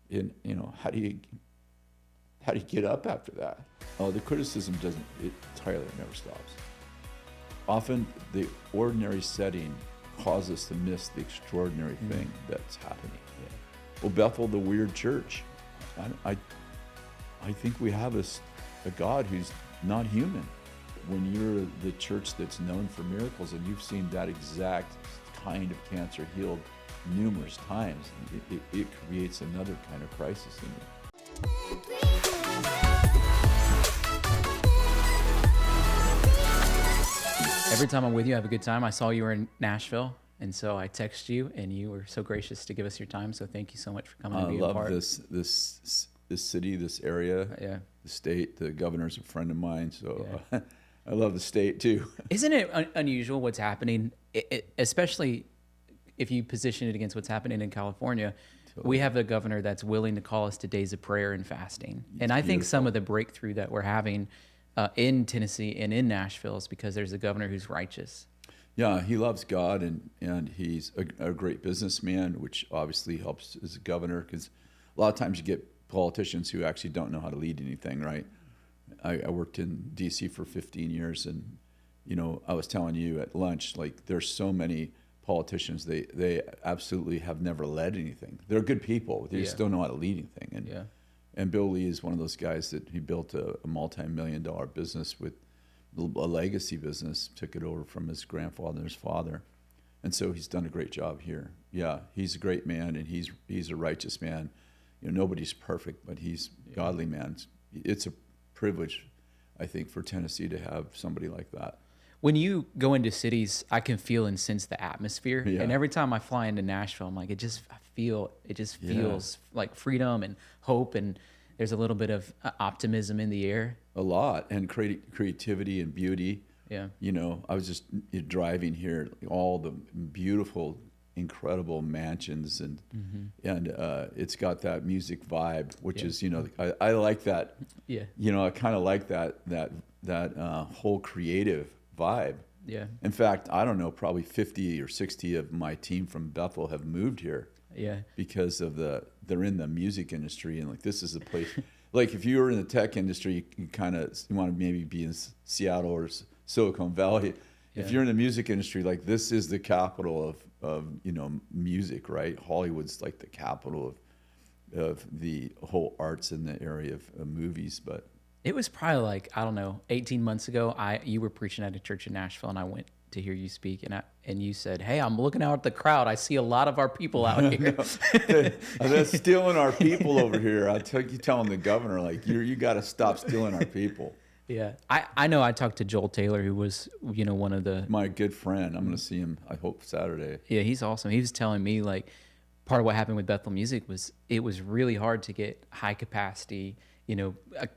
how do you get up after that? Oh, the criticism entirely never stops. Often the ordinary setting causes us to miss the extraordinary thing that's happening. Yeah. Well, Bethel, the weird church. I think we have a God who's not human. When you're the church that's known for miracles and you've seen that exact kind of cancer healed numerous times, it creates another kind of crisis in you. Every time I'm with you, I have a good time. I saw you were in Nashville, and so I texted you, and you were so gracious to give us your time. So thank you so much for coming and being a part. I love this city, this area, the state. The governor's a friend of mine, so I love the state too. Isn't it unusual what's happening, especially if you position it against what's happening in California? Totally. We have a governor that's willing to call us to days of prayer and fasting. And I think some of the breakthrough that we're having in Tennessee and in Nashville is because there's a governor who's righteous. Yeah, he loves God, and he's a great businessman, which obviously helps as a governor, because a lot of times you get politicians who actually don't know how to lead anything, right? I worked in D.C. for 15 years, and I was telling you at lunch, like, there's so many politicians, they absolutely have never led anything. They're good people, they just don't know how to lead anything. And Bill Lee is one of those guys that he built a multi-million-dollar business with a legacy business, took it over from his grandfather and his father. And so he's done a great job here. Yeah, he's a great man, and he's a righteous man. Nobody's perfect, but he's a godly man. It's a privilege, I think, for Tennessee to have somebody like that. When you go into cities, I can feel and sense the atmosphere. Yeah. And every time I fly into Nashville, I'm like, it just feels like freedom and hope, and there's a little bit of optimism in the air. A lot, and creativity and beauty. Yeah. I was just driving here, all the beautiful, incredible mansions, and it's got that music vibe, which is, I like that. Yeah. I kind of like that whole creative vibe. Yeah. In fact, I don't know, probably 50 or 60 of my team from Bethel have moved here. Yeah. Because of they're in the music industry, and like, this is a place. Like, if you were in the tech industry, you want to maybe be in Seattle or Silicon Valley. Yeah. If you're in the music industry, like, this is the capital of music, right? Hollywood's like the capital of the whole arts in the area of movies. But it was probably like, I don't know, 18 months ago, you were preaching at a church in Nashville, and I went to hear you speak, and you said, "Hey, I'm looking out at the crowd. I see a lot of our people out here." They're stealing our people over here. Telling the governor, like, you got to stop stealing our people. Yeah, I know. I talked to Joel Taylor, who was one of my good friend. I'm going to see him, I hope, Saturday. Yeah, he's awesome. He was telling me, like, part of what happened with Bethel Music was it was really hard to get high capacity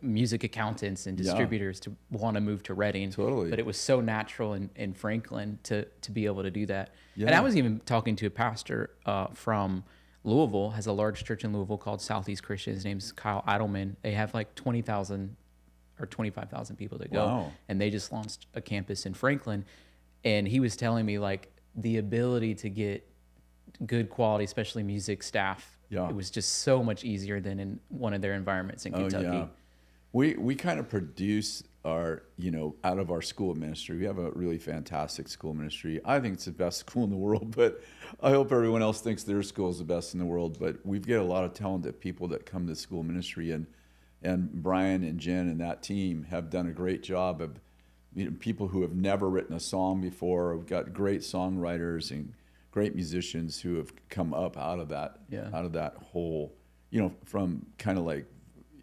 music accountants and distributors to want to move to Redding. Totally. But it was so natural in Franklin to be able to do that. Yeah. And I was even talking to a pastor from Louisville, has a large church in Louisville called Southeast Christian. His name's Kyle Eidelman. They have like 20,000 or 25,000 people to go. Wow. And they just launched a campus in Franklin. And he was telling me, like, the ability to get good quality, especially music staff, it was just so much easier than in one of their environments in Kentucky. Yeah. We kind of produce our, out of our school ministry. We have a really fantastic school ministry. I think it's the best school in the world, but I hope everyone else thinks their school is the best in the world. But we've got a lot of talented people that come to school ministry, and Brian and Jen and that team have done a great job of people who have never written a song before. We've got great songwriters and great musicians who have come up out of that whole, from kind of like,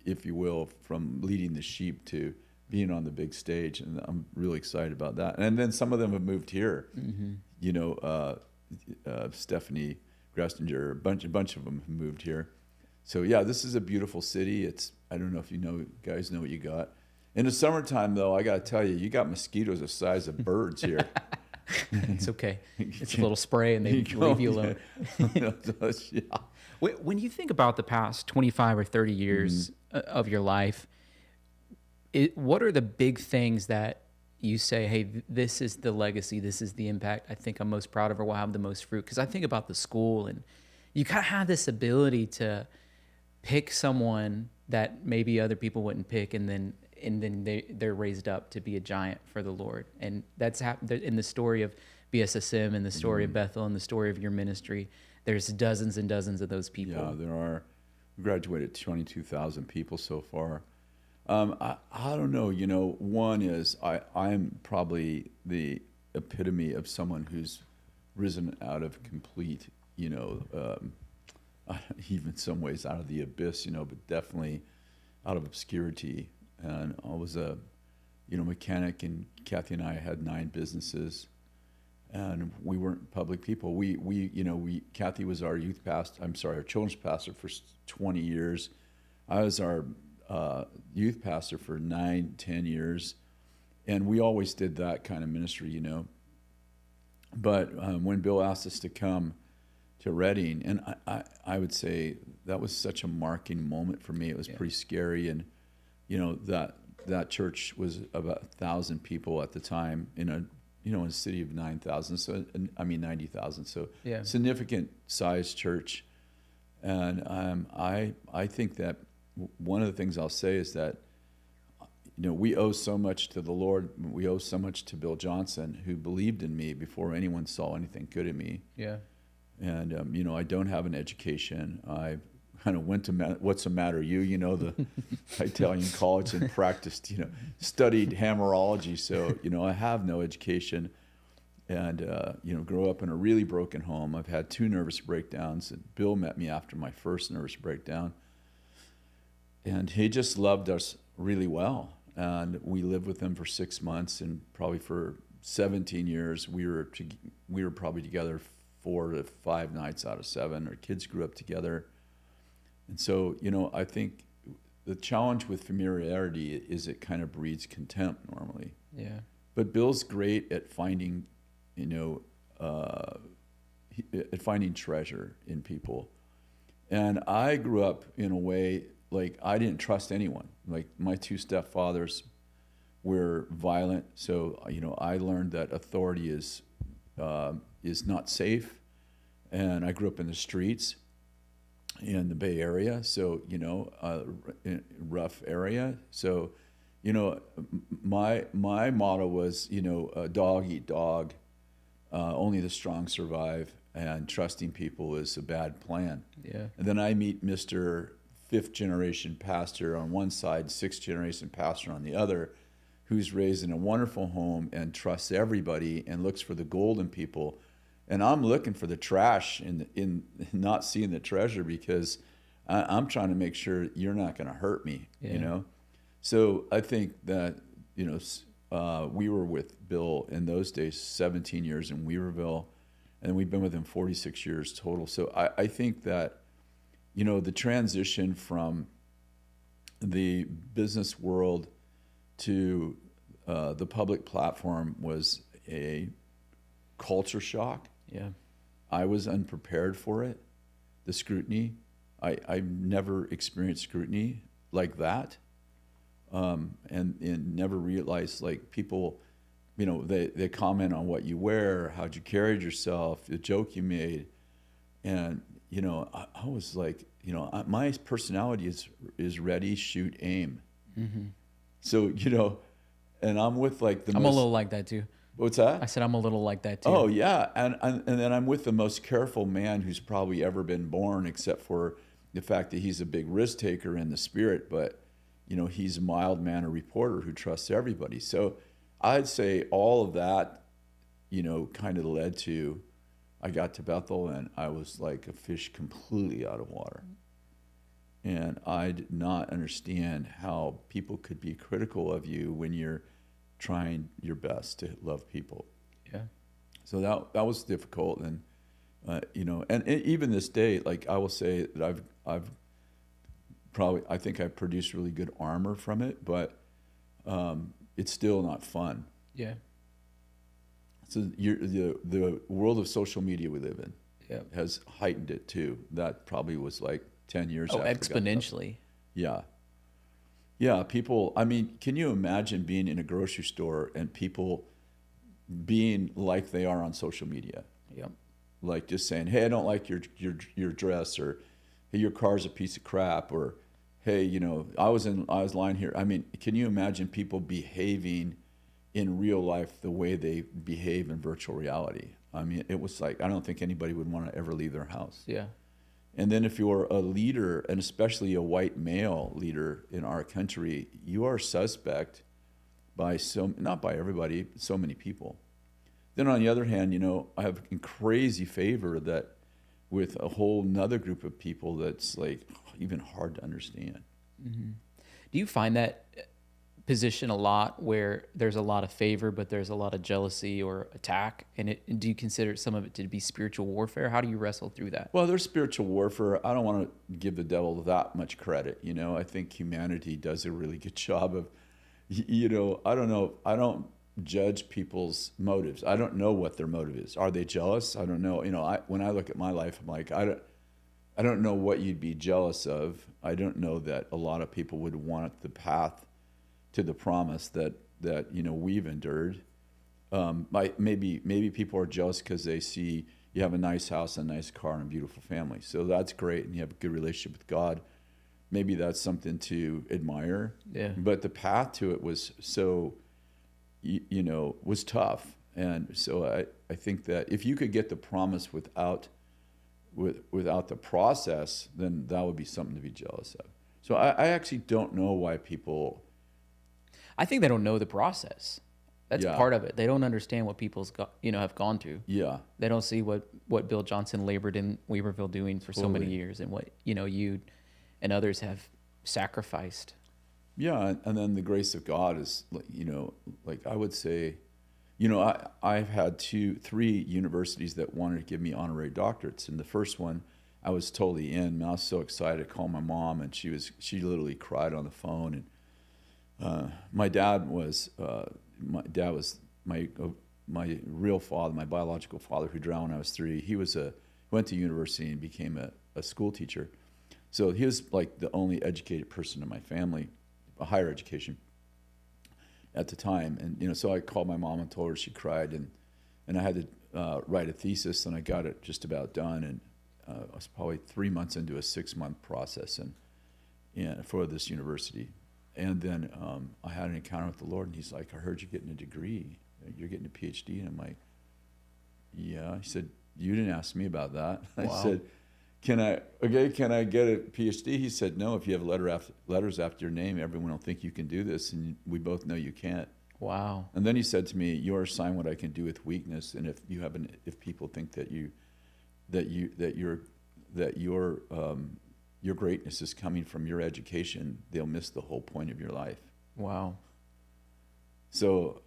if you will, from leading the sheep to being on the big stage. And I'm really excited about that. And then some of them have moved here. Stephanie Grestinger, a bunch of them have moved here. So yeah, this is a beautiful city. I don't know if guys know what you got. In the summertime, though, I got to tell you, you got mosquitoes the size of birds here. It's okay. It's a little spray, and they leave you alone. Yeah. When you think about the past 25 or 30 years of your life, what are the big things that you say, hey, this is the legacy, this is the impact I think I'm most proud of, or will have the most fruit? Because I think about the school, and you kind of have this ability to pick someone that maybe other people wouldn't pick, and then they're raised up to be a giant for the Lord. And that's happened in the story of BSSM, and the story of Bethel, and the story of your ministry. There's dozens and dozens of those people. Yeah, there are. We graduated 22,000 people so far. I don't know. One is I'm probably the epitome of someone who's risen out of complete, even some ways out of the abyss, but definitely out of obscurity. And I was a, mechanic, and Kathy and I had 9 businesses, and we weren't public people. Kathy was our our children's pastor for 20 years. I was our youth pastor for 9-10 years, and we always did that kind of ministry, But when Bill asked us to come to Redding, and I would say that was such a marking moment for me. It was pretty scary, and that church was about 1,000 people at the time in a city of 9,000. So 90,000. So significant size church, and I think that one of the things I'll say is that we owe so much to the Lord. We owe so much to Bill Johnson, who believed in me before anyone saw anything good in me. Yeah. And I don't have an education. I kind of went to What's the Matter You, the Italian college, and practiced, studied hammerology. So I have no education, and grew up in a really broken home. I've had 2 nervous breakdowns, and Bill met me after my first nervous breakdown, and he just loved us really well. And we lived with him for 6 months, and probably for 17 years we were probably together 4 to 5 nights out of 7. Our kids grew up together. And so, I think the challenge with familiarity is it kind of breeds contempt normally. Yeah. But Bill's great at finding, at finding treasure in people. And I grew up in a way like I didn't trust anyone. Like my 2 stepfathers were violent, so I learned that authority is not safe. And I grew up in the streets in the Bay Area, so rough area. So my motto was dog eat dog, only the strong survive, and trusting people is a bad plan. Yeah. And then I meet Mr. 5th generation pastor on one side, 6th generation pastor on the other, who's raised in a wonderful home and trusts everybody and looks for the gold in people. And I'm looking for the trash in not seeing the treasure, because I'm trying to make sure you're not going to hurt me, So I think that, we were with Bill in those days 17 years in Weaverville, and we've been with him 46 years total. So I think that, the transition from the business world to the public platform was a culture shock. Yeah. I was unprepared for it. The scrutiny, I never experienced scrutiny like that, and never realized, like, people, they comment on what you wear, how'd you carried yourself, the joke you made, and I was like, my personality is ready, shoot, aim. Mm-hmm. So and I'm with like I'm a little like that too. What's that? I said I'm a little like that too. Oh yeah, and then I'm with the most careful man who's probably ever been born, except for the fact that he's a big risk taker in the spirit. But he's a mild-mannered reporter who trusts everybody. So I'd say all of that, kind of led to, I got to Bethel and I was like a fish completely out of water. And I did not understand how people could be critical of you when you're trying your best to love people. Yeah. So that was difficult, and and even this day, like I will say that I think I've produced really good armor from it, but it's still not fun. Yeah. So the world of social media we live in has heightened it too. That probably was like 10 years. Oh, exponentially. Yeah. Yeah, people, I mean, can you imagine being in a grocery store and people being like they are on social media? Yep. Like just saying, hey, I don't like your dress, or hey, your car's a piece of crap, or hey, I was lying here. I mean, can you imagine people behaving in real life the way they behave in virtual reality? I mean, it was like, I don't think anybody would want to ever leave their house. Yeah. And then if you're a leader, and especially a white male leader in our country, you are suspect by not by everybody, so many people. Then on the other hand, I have crazy favor that with a whole nother group of people that's like even hard to understand. Mm-hmm. Do you find that position a lot where there's a lot of favor, but there's a lot of jealousy or attack? And do you consider some of it to be spiritual warfare? How do you wrestle through that? Well, there's spiritual warfare. I don't want to give the devil that much credit. I think humanity does a really good job of, I don't know. I don't judge people's motives. I don't know what their motive is. Are they jealous? I don't know. When I look at my life, I'm like, I don't know what you'd be jealous of. I don't know that a lot of people would want the path to the promise that we've endured. Maybe people are jealous because they see you have a nice house, a nice car, and a beautiful family. So that's great, and you have a good relationship with God. Maybe that's something to admire. Yeah. But the path to it was so, was tough. And so I think that if you could get the promise without the process, then that would be something to be jealous of. So I actually don't know why people... I think they don't know the process. That's part of it. They don't understand what people's have gone through. Yeah. They don't see what Bill Johnson labored in Weaverville doing for so many years, and what you and others have sacrificed. Yeah, and then the grace of God is, like I would say, I've had 3 universities that wanted to give me honorary doctorates, and the first one I was totally in. And I was so excited. I called my mom, and she literally cried on the phone. And my dad was my real father, my biological father, who drowned when I was 3. He went to university and became a school teacher. So he was like the only educated person in my family, a higher education at the time. And so I called my mom and told her. She cried, and I had to write a thesis, and I got it just about done. And I was probably 3 months into a 6-month process and for this university. And then I had an encounter with the Lord, and he's like, I heard you're getting a degree. You're getting a PhD. And I'm like, yeah. He said, you didn't ask me about that. Wow. I said, can I get a PhD? He said, no, if you have letters after your name, everyone will think you can do this, and we both know you can't. Wow. And then he said to me, you're a sign what I can do with weakness, and if people think that your greatness is coming from your education, they'll miss the whole point of your life. Wow. So,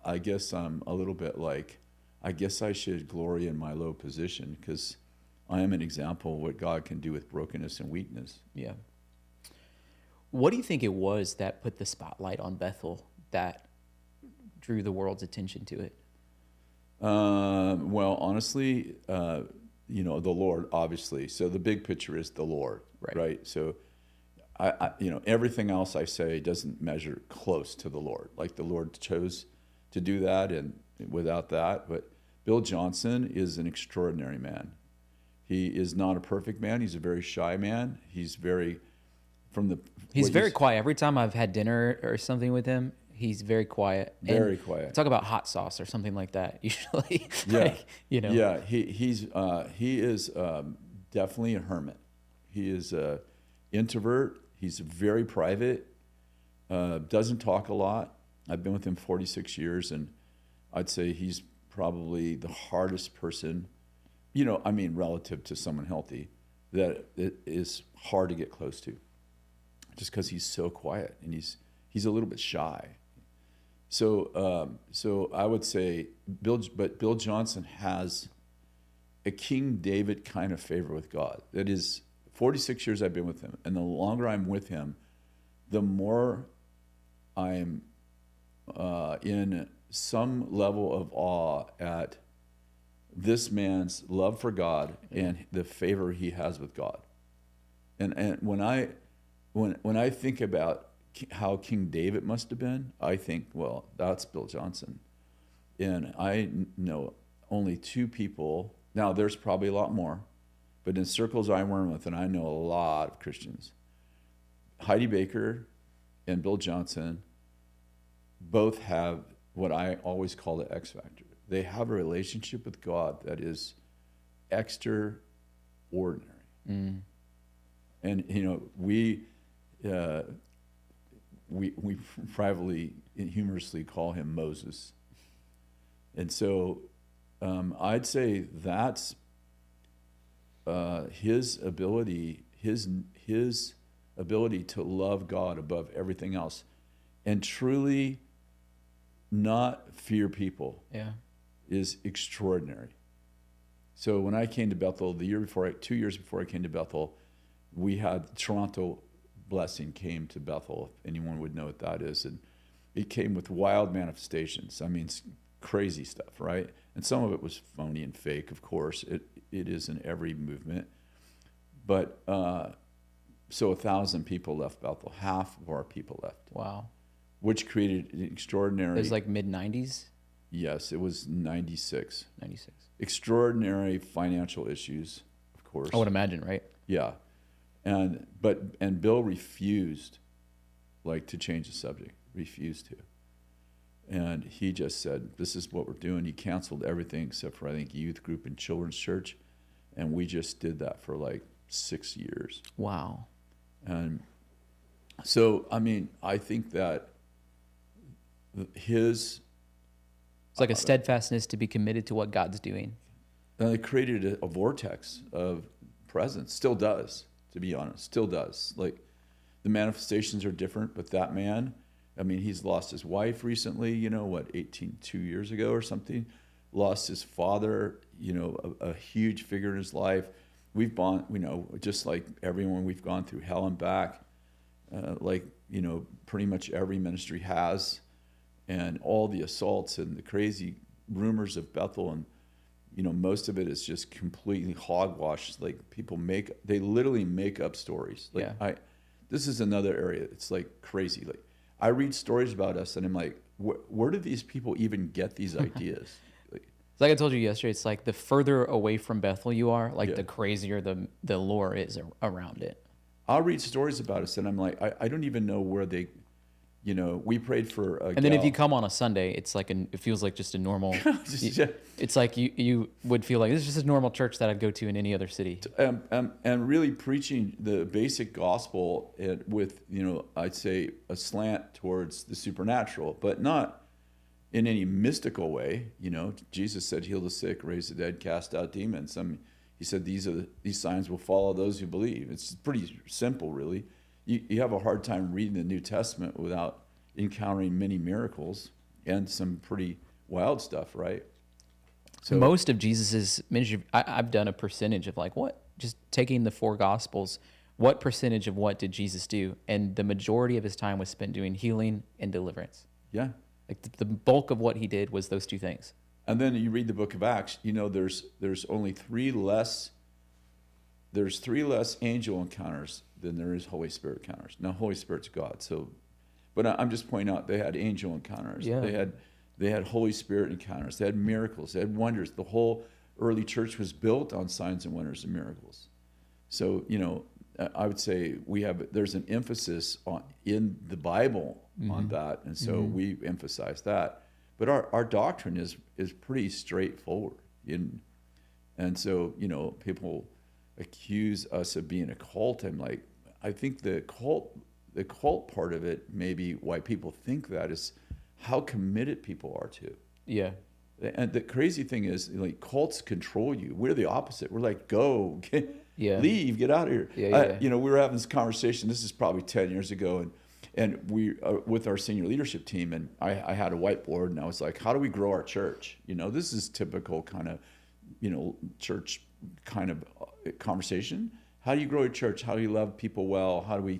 I guess I'm a little bit like, I guess I should glory in my low position, because I am an example of what God can do with brokenness and weakness. Yeah. What do you think it was that put the spotlight on Bethel, that drew the world's attention to it? Well, honestly, the Lord, obviously. So the big picture is the Lord, right? So, I everything else I say doesn't measure close to the Lord. Like the Lord chose to do that, and without that. But Bill Johnson is an extraordinary man. He is not a perfect man. He's a very shy man. He's very quiet. Every time I've had dinner or something with him, he's very quiet. Very quiet. Talk about hot sauce or something like that. Usually, yeah, Yeah, he is definitely a hermit. He is an introvert. He's very private. Doesn't talk a lot. I've been with him 46 years, and I'd say he's probably the hardest person, relative to someone healthy, that it is hard to get close to, just because he's so quiet, and he's a little bit shy. So I would say Bill Johnson has a King David kind of favor with God. That is, 46 years I've been with him, and the longer I'm with him, the more I'm in some level of awe at this man's love for God and the favor he has with God. And when I think about how King David must have been, I think, well, that's Bill Johnson. And I know only 2 people. Now, there's probably a lot more, But in circles I work with, and I know a lot of Christians, Heidi Baker and Bill Johnson both have what I always call the X factor. They have a relationship with God that is extraordinary. Mm. And, you know, we privately, humorously call him Moses. And so I'd say that's his ability to love God above everything else and truly not fear people is extraordinary. So when I came to Bethel, 2 years before I came to Bethel, we had Toronto Blessing came to Bethel, if anyone would know what that is. And it came with wild manifestations. I mean, crazy stuff, right? And some of it was phony and fake, of course. It is in every movement. But so 1,000 people left Bethel. Half of our people left. Wow. Which created an extraordinary... It was like mid-90s? Yes, it was 96. 96. Extraordinary financial issues, of course. I would imagine, right? Yeah. And Bill refused, to change the subject. Refused to. And he just said, this is what we're doing. He canceled everything except for, I think, youth group and children's church. And we just did that for 6 years. Wow. And so, I mean, I think that his... It's like a steadfastness to be committed to what God's doing. And it created a vortex of presence. Still does, to be honest. Still does. The manifestations are different, but that man, I mean, he's lost his wife recently, 2 years ago or something. Lost his father, a huge figure in his life. We've gone, just like everyone, we've gone through hell and back, pretty much every ministry has. And all the assaults and the crazy rumors of Bethel, and most of it is just completely hogwash. They literally make up stories. This is another area. It's crazy. I read stories about us, and I'm like, where do these people even get these ideas? It's like I told you yesterday. It's like the further away from Bethel you are, the crazier the lore is around it. I'll read stories about us, and I'm like, I don't even know where they. We prayed for a And then if you come on a Sunday, it's it feels like just a normal, it's like you would feel like this is just a normal church that I'd go to in any other city. And really preaching the basic gospel with, I'd say a slant towards the supernatural, but not in any mystical way. Jesus said, heal the sick, raise the dead, cast out demons. He said, these signs will follow those who believe. It's pretty simple, really. You have a hard time reading the New Testament without encountering many miracles and some pretty wild stuff, right? So most of Jesus's ministry, I've done a percentage of just taking the 4 Gospels, what percentage of what did Jesus do? And the majority of his time was spent doing healing and deliverance. Yeah. The bulk of what he did was those 2 things. And then you read the book of Acts, there's only 3 less angel encounters than there is Holy Spirit encounters. Now, Holy Spirit's God, but I'm just pointing out they had angel encounters. Yeah. They had Holy Spirit encounters. They had miracles. They had wonders. The whole early church was built on signs and wonders and miracles. So, I would say there's an emphasis in the Bible on that, and so we emphasize that. But our doctrine is pretty straightforward. And so, people accuse us of being a cult. I'm like, I think the cult part of it, maybe why people think that, is how committed people are to. Yeah. And the crazy thing is, cults control you. We're the opposite. We're like, go, leave, get out of here. Yeah. We were having this conversation. This is probably 10 years ago, and we with our senior leadership team, and I had a whiteboard, and I was like, how do we grow our church? This is typical kind of, church kind of conversation. How do you grow your church? How do you love people well? How do we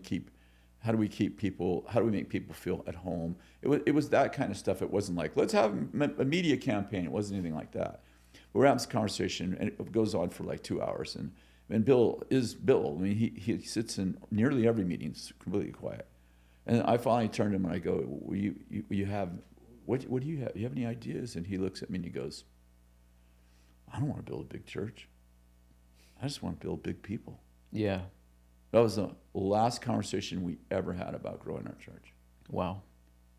make people feel at home? It was that kind of stuff. It wasn't like, let's have a media campaign. It wasn't anything like that. We're having this conversation, and it goes on for 2 hours. And Bill is Bill. I mean, he sits in nearly every meeting, it's completely quiet. And I finally turned to him and I go, what do you have? Do you have any ideas? And he looks at me and he goes, I don't want to build a big church. I just want to build big people. Yeah. That was the last conversation we ever had about growing our church. Wow.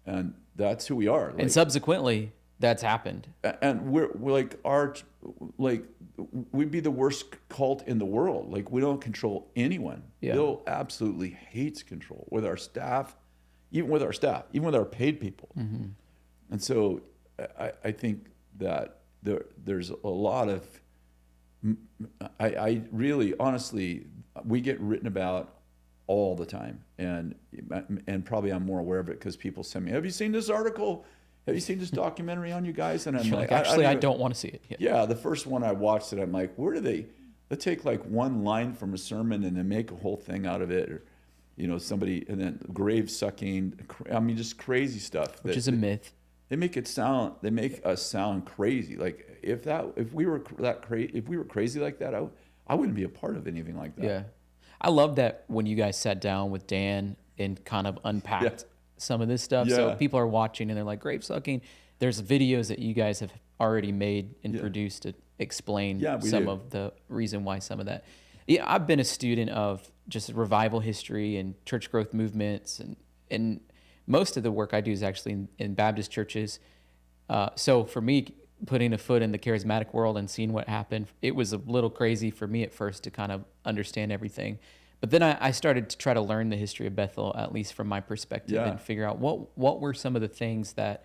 And that's who we are. And subsequently, that's happened. And we're like we'd be the worst cult in the world. Like, we don't control anyone. Yeah. Bill absolutely hates control with our staff, even with our paid people. Mm-hmm. And so I think that there's a lot of, I really, honestly, we get written about all the time. And probably I'm more aware of it because people send me, have you seen this article? Have you seen this documentary on you guys? And I'm like, actually, I don't want to see it. Yeah, the first one I watched it, I'm like, where do they take like one line from a sermon and then make a whole thing out of it? Or, somebody, and then grave sucking, I mean, just crazy stuff. Which is a myth. They make us sound crazy. Like, if we were crazy like that, I wouldn't be a part of anything like that. Yeah. I love that when you guys sat down with Dan and kind of unpacked some of this stuff. So people are watching and they're like, grave sucking. There's videos that you guys have already made and produced to explain some of the reason why some of that. Yeah, I've been a student of just revival history and church growth movements, and most of the work I do is actually in Baptist churches. So for me, putting a foot in the charismatic world and seeing what happened, it was a little crazy for me at first to kind of understand everything. But then I started to try to learn the history of Bethel, at least from my perspective, and figure out what were some of the things that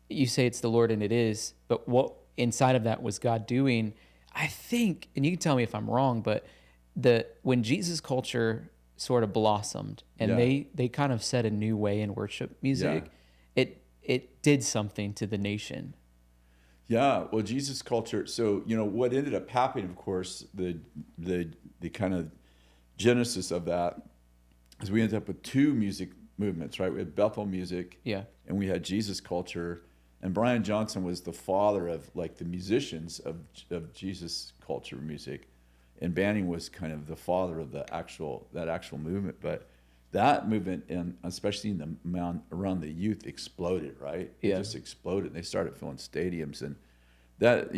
you say it's the Lord, and it is, but what inside of that was God doing. I think, and you can tell me if I'm wrong, but when Jesus culture sort of blossomed and they kind of set a new way in worship music, it did something to the nation. Yeah, well, Jesus culture. So what ended up happening, of course, the kind of genesis of that is we ended up with two music movements, right? We had Bethel music, and we had Jesus culture, and Brian Johnson was the father of like the musicians of Jesus culture music, and Banning was kind of the father of that actual movement. But that movement, and especially around the youth, exploded, right? It just exploded. They started filling stadiums, and that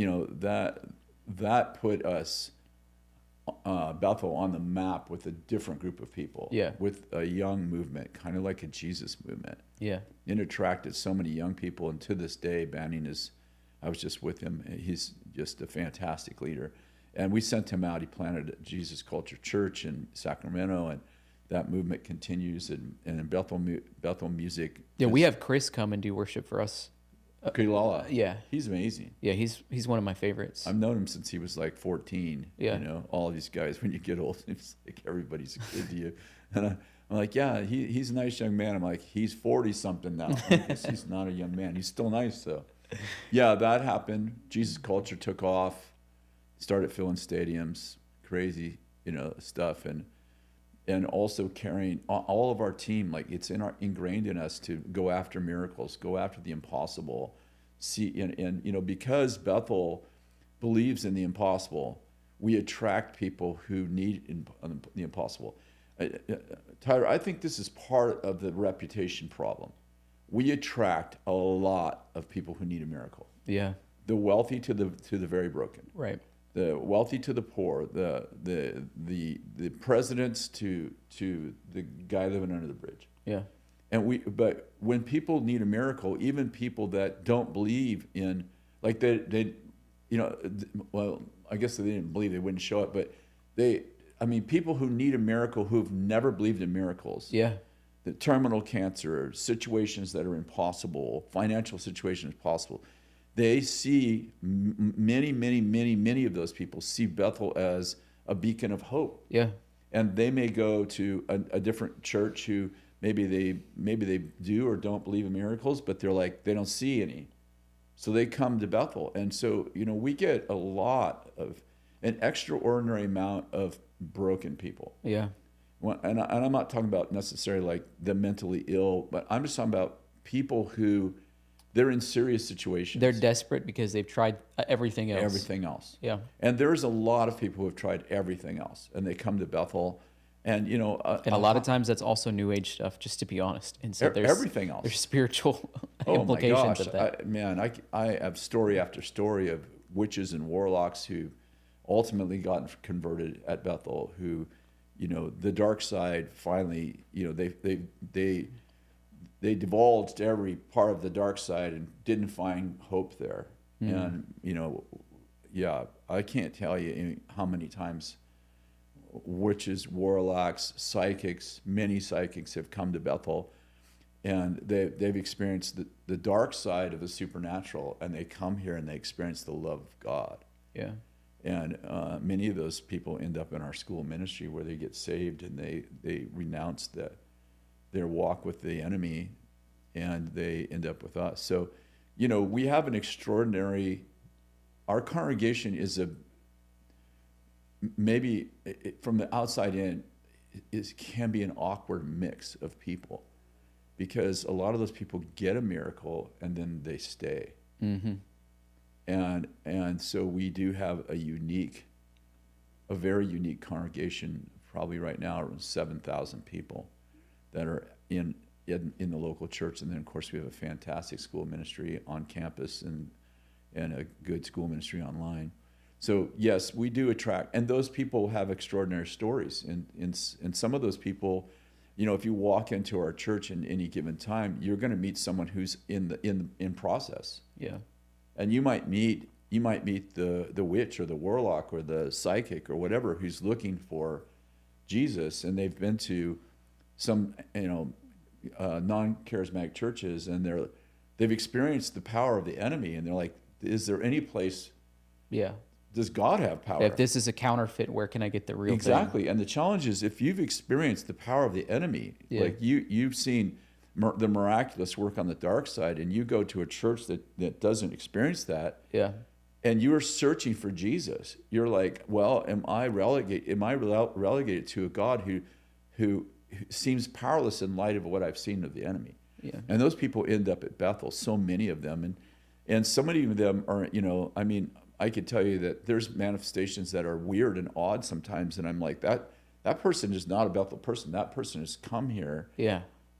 put us, Bethel, on the map with a different group of people, with a young movement, kind of like a Jesus movement. It attracted so many young people, and to this day, Banning I was just with him. He's just a fantastic leader, and we sent him out. He planted a Jesus Culture Church in Sacramento, and that movement continues. And in Bethel music, we have Kris come and do worship for us. Kilala. He's amazing. He's one of my favorites. I've known him since he was like 14. All of these guys, when you get old, it's like everybody's a kid to you. And I'm like, he's a nice young man. I'm like, he's 40 something now. He's not a young man. He's still nice though. That happened. Jesus culture took off, started filling stadiums, crazy, stuff, and also carrying all of our team. Like, it's ingrained in us to go after miracles, go after the impossible. And because Bethel believes in the impossible, we attract people who need the impossible. Tyler, I think this is part of the reputation problem. We attract a lot of people who need a miracle. The wealthy to the very broken. Right. The wealthy to the poor, the presidents to the guy living under the bridge. But when people need a miracle, even people that don't believe in, like they well, I guess they didn't believe, they wouldn't show up, but people who need a miracle who've never believed in miracles. The terminal cancer, situations that are impossible, financial situations possible. They see many of those people see Bethel as a beacon of hope. And they may go to a different church who maybe they do or don't believe in miracles, but they're like, they don't see any. So they come to Bethel. And so, we get an extraordinary amount of broken people. And I'm not talking about necessarily like the mentally ill, but I'm just talking about people who, they're in serious situations. They're desperate because they've tried everything else. And there's a lot of people who have tried everything else, and they come to Bethel, and and a lot of times that's also New Age stuff, just to be honest. And so there's everything else. There's spiritual implications of that. I have story after story of witches and warlocks who ultimately got converted at Bethel, who, the dark side finally, they divulged every part of the dark side and didn't find hope there. And, I can't tell you how many times witches, warlocks, psychics, many psychics have come to Bethel, and they've experienced the dark side of the supernatural, and they come here and they experience the love of God. Yeah. And many of those people end up in our school ministry where they get saved and they renounce their walk with the enemy, and they end up with us. So, we have an extraordinary, our congregation is maybe from the outside in, can be an awkward mix of people, because a lot of those people get a miracle and then they stay. Mm-hmm. And so we do have a very unique congregation, probably right now around 7,000 people that are in the local church. And then, of course, we have a fantastic school ministry on campus and a good school ministry online. So, yes, we do attract, and those people have extraordinary stories. And some of those people, if you walk into our church in any given time, you're going to meet someone who's in process. Yeah. And you might meet the witch or the warlock or the psychic or whatever who's looking for Jesus, and they've been to some non-charismatic churches, and they've experienced the power of the enemy, and they're like, is there any place? Yeah. Does God have power? If this is a counterfeit, where can I get the real Exactly. thing? And the challenge is, if you've experienced the power of the enemy, like you've seen the miraculous work on the dark side, and you go to a church that doesn't experience that, and you're searching for Jesus, you're like, well, am I relegated to a God who seems powerless in light of what I've seen of the enemy? Yeah. And those people end up at Bethel, so many of them, and so many of them are, I could tell you that there's manifestations that are weird and odd sometimes, and I'm like, that person is not a Bethel person. That person has come here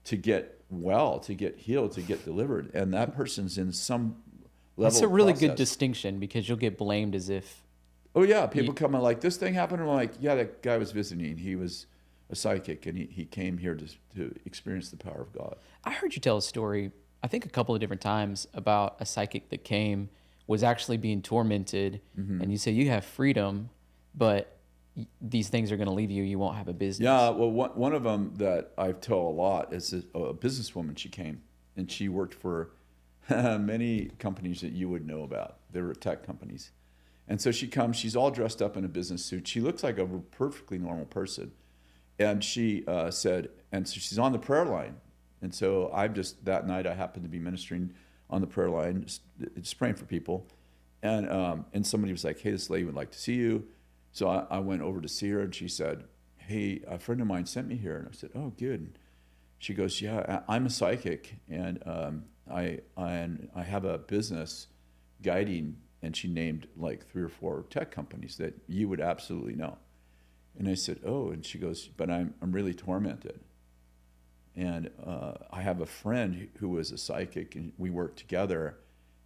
to get well, to get healed, to get delivered, and that person's in some level. That's a really good distinction, because you'll get blamed as if. Oh yeah, people come and like, this thing happened, and I'm like, yeah, that guy was visiting. He was a psychic, and he came here to experience the power of God. I heard you tell a story, I think a couple of different times, about a psychic that was actually being tormented, and you say you have freedom, but these things are going to leave you. You won't have a business. Yeah, well, one of them that I tell a lot is a businesswoman. She came, and she worked for many companies that you would know about. They were tech companies. And so she comes, she's all dressed up in a business suit. She looks like a perfectly normal person. And she said, and so she's on the prayer line. And so that night I happened to be ministering on the prayer line, just praying for people. And somebody was like, hey, this lady would like to see you. So I went over to see her, and she said, hey, a friend of mine sent me here. And I said, oh, good. And she goes, yeah, I'm a psychic, and I have a business guiding, and she named like 3 or 4 tech companies that you would absolutely know. And I said, oh, and she goes, but I'm really tormented. And I have a friend who was a psychic, and we worked together,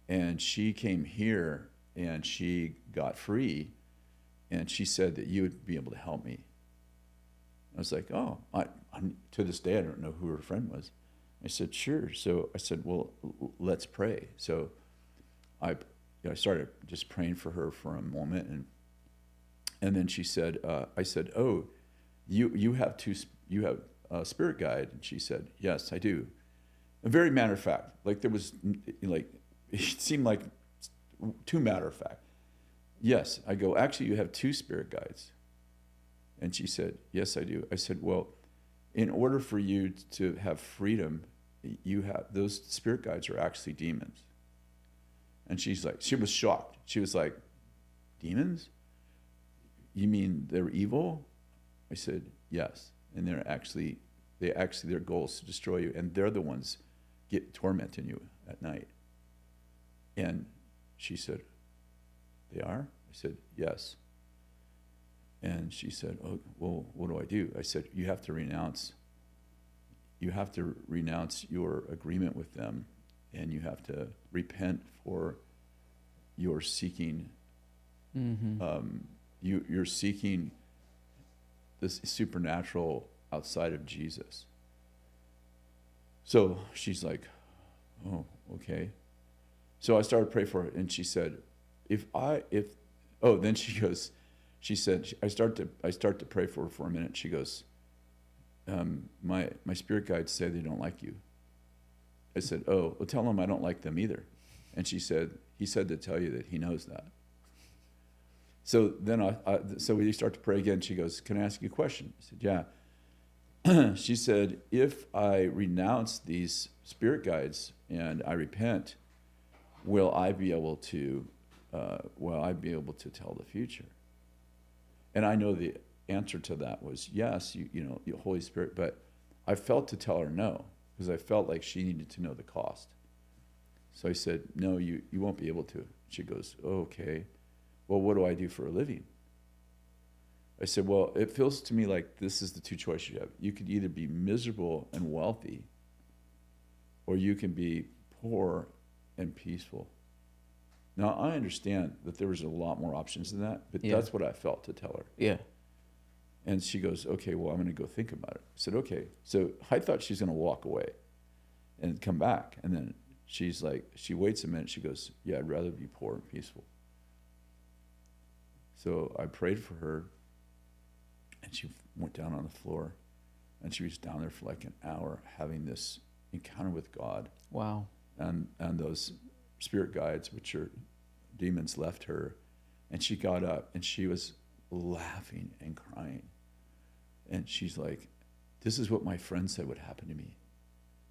and she came here and she got free, and she said that you would be able to help me. I was like, oh, I'm to this day I don't know who her friend was. I said, sure. So I said, well, let's pray. So I started just praying for her for a moment, and then she said, I said, oh, you have a spirit guide? And she said, yes, I do. A very matter of fact, like there was, like, it seemed like too matter of fact. Yes, I go, actually, you have 2 spirit guides. And she said, yes, I do. I said, well, in order for you to have freedom, those spirit guides are actually demons. And she was shocked. She was like, demons? You mean they're evil? I said, yes. And their goal is to destroy you, and they're the ones tormenting you at night. And she said, they are? I said, yes. And she said, oh, well, what do I do? I said, you have to renounce your agreement with them, and you have to repent for your seeking you're seeking this supernatural outside of Jesus. So she's like, oh, okay. So I started to pray for her, and she said, then she said, I start to pray for her for a minute. She goes, my spirit guides say they don't like you. I said, oh, well, tell them I don't like them either. And she said, he said to tell you that he knows that. So then so we start to pray again. She goes, can I ask you a question? I said, yeah. She said, if I renounce these spirit guides and I repent, will I be able to tell the future? And I know the answer to that was yes, you know, the Holy Spirit, but I felt to tell her no, because I felt like she needed to know the cost. So I said, no, you won't be able to. She goes, oh, okay. Well, what do I do for a living? I said, well, it feels to me like this is the two choices you have. You could either be miserable and wealthy, or you can be poor and peaceful. Now, I understand that there was a lot more options than that, but that's what I felt to tell her. Yeah. And she goes, okay, well, I'm going to go think about it. I said, okay. So I thought she's going to walk away and come back. And then she's like, she waits a minute. She goes, yeah, I'd rather be poor and peaceful. So I prayed for her, and she went down on the floor, and she was down there for like an hour having this encounter with God. Wow. And those spirit guides, which are demons, left her, and she got up, and she was laughing and crying. And she's like, this is what my friend said would happen to me.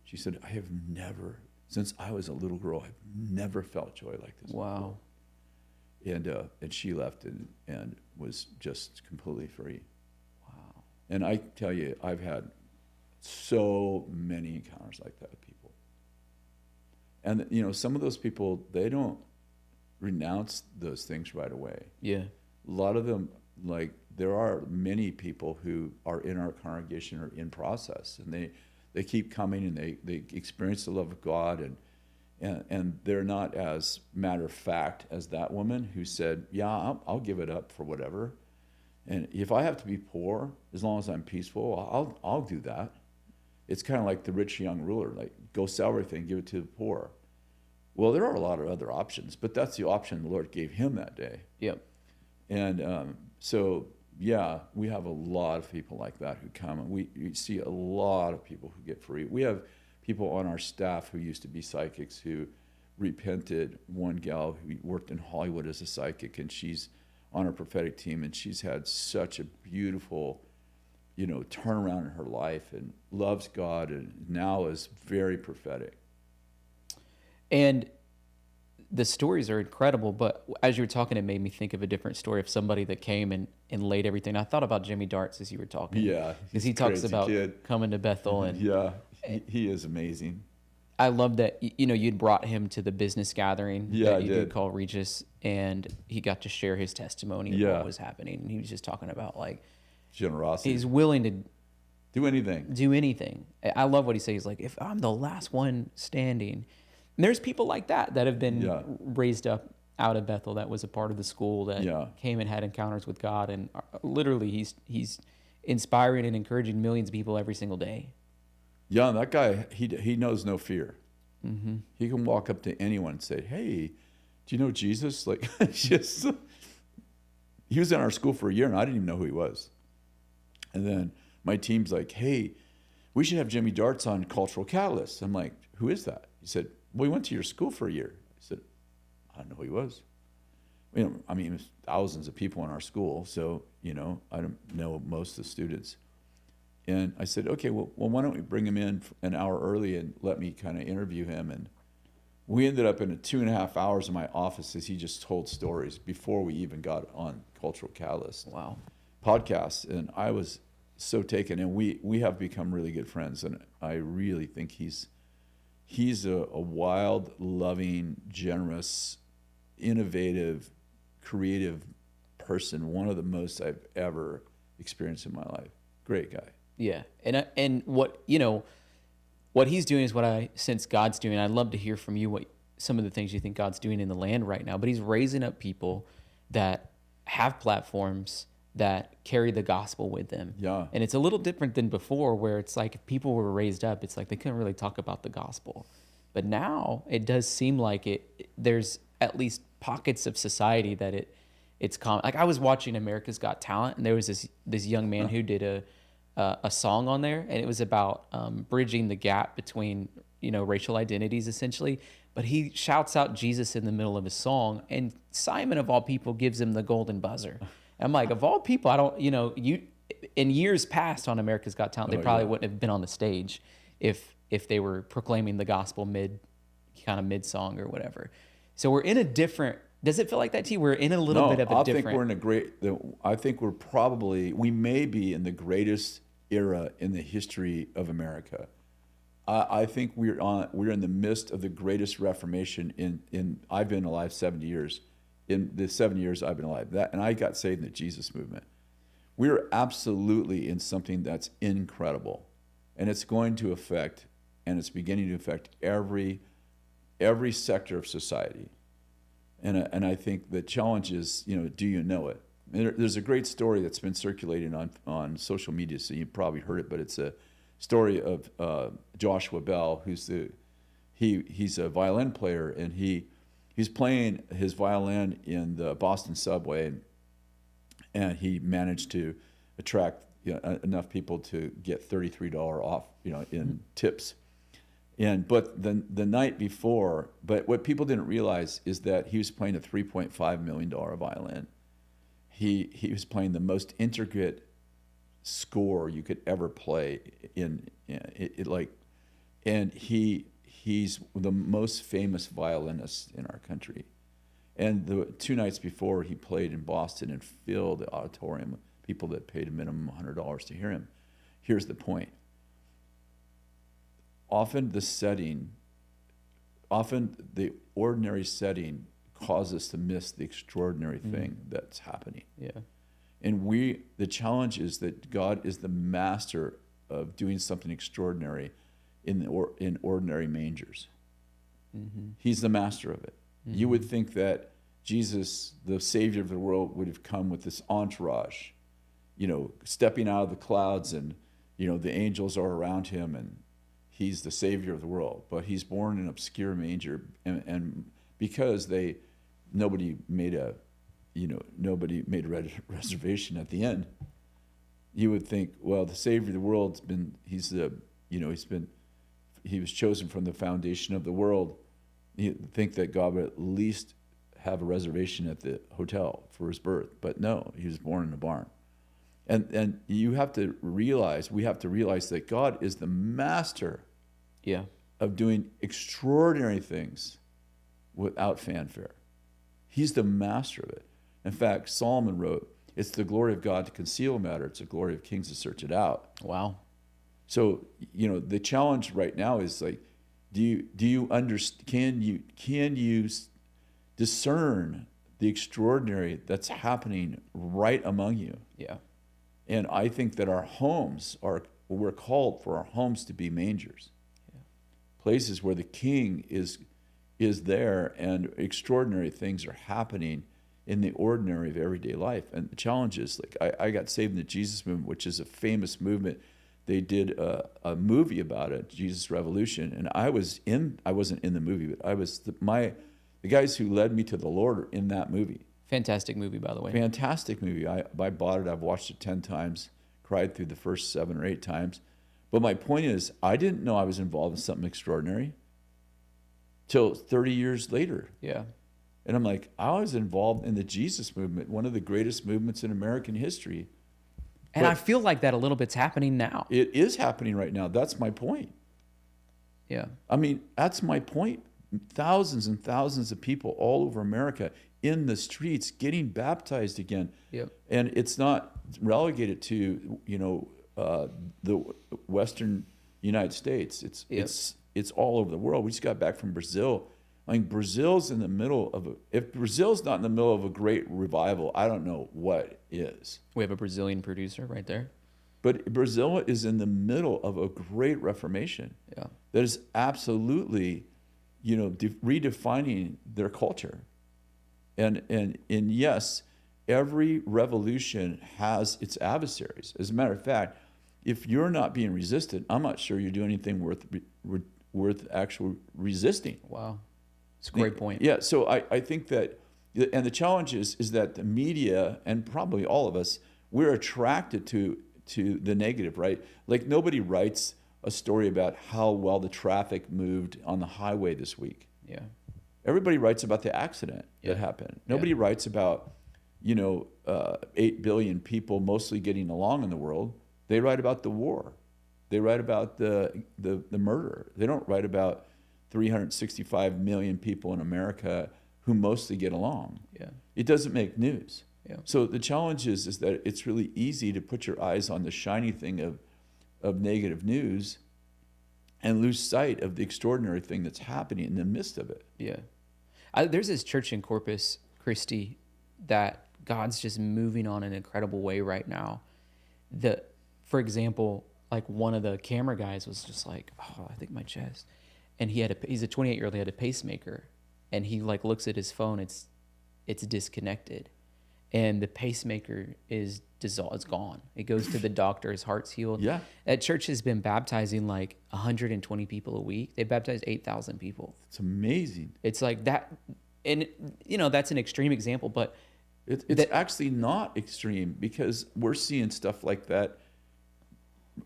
She said, I have never, since I was a little girl, I've never felt joy like this. Wow. Before. And she left and was just completely free. Wow. And I tell you, I've had so many encounters like that with people. And, you know, some of those people, they don't renounce those things right away. Yeah. A lot of them, like, there are many people who are in our congregation or in process, and they keep coming, and they experience the love of God, and they're not as matter of fact as that woman who said, yeah, I'll give it up for whatever. And if I have to be poor, as long as I'm peaceful, I'll do that. It's kind of like the rich young ruler, like, go sell everything, give it to the poor. Well, there are a lot of other options, but that's the option the Lord gave him that day. Yep. And so, yeah, we have a lot of people like that who come, and we see a lot of people who get free. We have people on our staff who used to be psychics who repented. One gal who worked in Hollywood as a psychic, and she's on our prophetic team, and she's had such a beautiful, you know, turnaround in her life, and loves God, and now is very prophetic. And the stories are incredible, but as you were talking, it made me think of a different story of somebody that came and laid everything. I thought about Jimmy Darts as you were talking. Yeah. Because he talks about coming to Bethel. And yeah, he is amazing. I love that, you know, you'd brought him to the business gathering that you did call Regis, and he got to share his testimony of what was happening. And he was just talking about, like, generosity. He's willing to do anything. I love what he says. He's like, if I'm the last one standing. And there's people like that have been raised up out of Bethel, that was a part of the school, that came and had encounters with God, and literally he's inspiring and encouraging millions of people every single day. Yeah, and that guy, he knows no fear. Mm-hmm. He can walk up to anyone and say, hey, do you know Jesus? Like, just, he was in our school for a year, and I didn't even know who he was. And then my team's like, hey, we should have Jimmy Darts on Cultural Catalyst. I'm like, who is that? He said, well, he went to your school for a year. I said, I don't know who he was. You know, I mean, there's thousands of people in our school, so, you know, I don't know most of the students. And I said, okay, well, why don't we bring him in an hour early and let me kind of interview him? And we ended up in 2.5 hours in my office as he just told stories before we even got on Cultural Catalyst podcast. And I was so taken, and we have become really good friends. And I really think he's a wild, loving, generous, innovative, creative person. One of the most I've ever experienced in my life. Great guy. Yeah, and what, you know, what he's doing is what I sense God's doing. I'd love to hear from you what some of the things you think God's doing in the land right now. But he's raising up people that have platforms that carry the gospel with them. Yeah. And it's a little different than before, where it's like if people were raised up, it's like they couldn't really talk about the gospel. But now it does seem like there's at least pockets of society that it's common. Like I was watching America's Got Talent, and there was this young man who did a song on there, and it was about bridging the gap between, racial identities essentially. But he shouts out Jesus in the middle of his song, and Simon of all people gives him the golden buzzer. I'm like, of all people, I don't, in years past on America's Got Talent, they probably wouldn't have been on the stage if they were proclaiming the gospel mid song or whatever. So we're in a different, does it feel like that to you? We're in a little bit of a different. I think we may be in the greatest era in the history of America. I think we're in the midst of the greatest Reformation in I've been alive 70 years. In the 7 years I've been alive, and I got saved in the Jesus movement. We're absolutely in something that's incredible, and it's going to affect, and it's beginning to affect every sector of society. And I think the challenge is, do you know it? There's a great story that's been circulating on social media, so you probably heard it, but it's a story of Joshua Bell, he's a violin player, and he's playing his violin in the Boston subway, and he managed to attract enough people to get $33 off, in tips. But the night before, but what people didn't realize is that he was playing a $3.5 million violin. He was playing the most intricate score you could ever play and he's the most famous violinist in our country. And the 2 nights before, he played in Boston and filled the auditorium with people that paid a minimum $100 to hear him. Here's the point. Often the ordinary setting causes us to miss the extraordinary thing that's happening. Yeah. And the challenge is that God is the master of doing something extraordinary in ordinary mangers. Mm-hmm. He's the master of it. Mm-hmm. You would think that Jesus, the Savior of the world, would have come with this entourage, stepping out of the clouds, and the angels are around him, and he's the Savior of the world. But he's born in an obscure manger, and because nobody made a reservation at the end, you would think, well, the Savior of the world's been, he was chosen from the foundation of the world. You'd think that God would at least have a reservation at the hotel for his birth, but no, he was born in a barn. And we have to realize that God is the master of doing extraordinary things without fanfare. He's the master of it. In fact, Solomon wrote, "It's the glory of God to conceal a matter. It's the glory of kings to search it out." Wow. So, the challenge right now is like, do you understand? Can you discern the extraordinary that's happening right among you? Yeah. And I think that we're called for our homes to be mangers. Yeah. Places where the king is there, and extraordinary things are happening in the ordinary of everyday life. And the challenge is, like, I got saved in the Jesus movement, which is a famous movement. They did a movie about it, Jesus Revolution, and I wasn't in the movie, but I was the guys who led me to the Lord are in that movie. Fantastic movie, by the way. Fantastic movie. I bought it. I've watched it 10 times, cried through the first 7 or 8 times. But my point is, I didn't know I was involved in something extraordinary till 30 years later. Yeah. And I'm like, I was involved in the Jesus movement, one of the greatest movements in American history. And I feel like that a little bit's happening now. It is happening right now. That's my point. Yeah. I mean, that's my point. Thousands and thousands of people all over America in the streets getting baptized again. Yep. And it's not relegated to, the Western United States. It's all over the world. We just got back from Brazil. I mean, Brazil's in the middle of if Brazil's not in the middle of a great revival, I don't know what is. We have a Brazilian producer right there. But Brazil is in the middle of a great reformation. Yeah. That is absolutely, redefining their culture. And yes, every revolution has its adversaries. As a matter of fact, if you're not being resisted, I'm not sure you're doing anything worth actually resisting. Wow. It's a great point. Yeah, so I think that, and the challenge is that the media, and probably all of us, we're attracted to the negative, right? Like nobody writes a story about how well the traffic moved on the highway this week. Yeah. Everybody writes about the accident that happened. Nobody writes about, 8 billion people mostly getting along in the world. They write about the war. They write about the murder. They don't write about 365 million people in America who mostly get along. Yeah. It doesn't make news. Yeah. So the challenge is that it's really easy to put your eyes on the shiny thing of negative news and lose sight of the extraordinary thing that's happening in the midst of it. Yeah. There's this church in Corpus Christi that God's just moving on in an incredible way right now. For example, like one of the camera guys was just like, oh, I think my chest. And he's a 28-year-old, he had a pacemaker. And he like looks at his phone, it's disconnected. And the pacemaker is dissolved, it's gone. It goes to the doctor, his heart's healed. Yeah. That church has been baptizing like 120 people a week. They baptized 8,000 people. It's amazing. It's like that, and that's an extreme example, but it's actually not extreme, because we're seeing stuff like that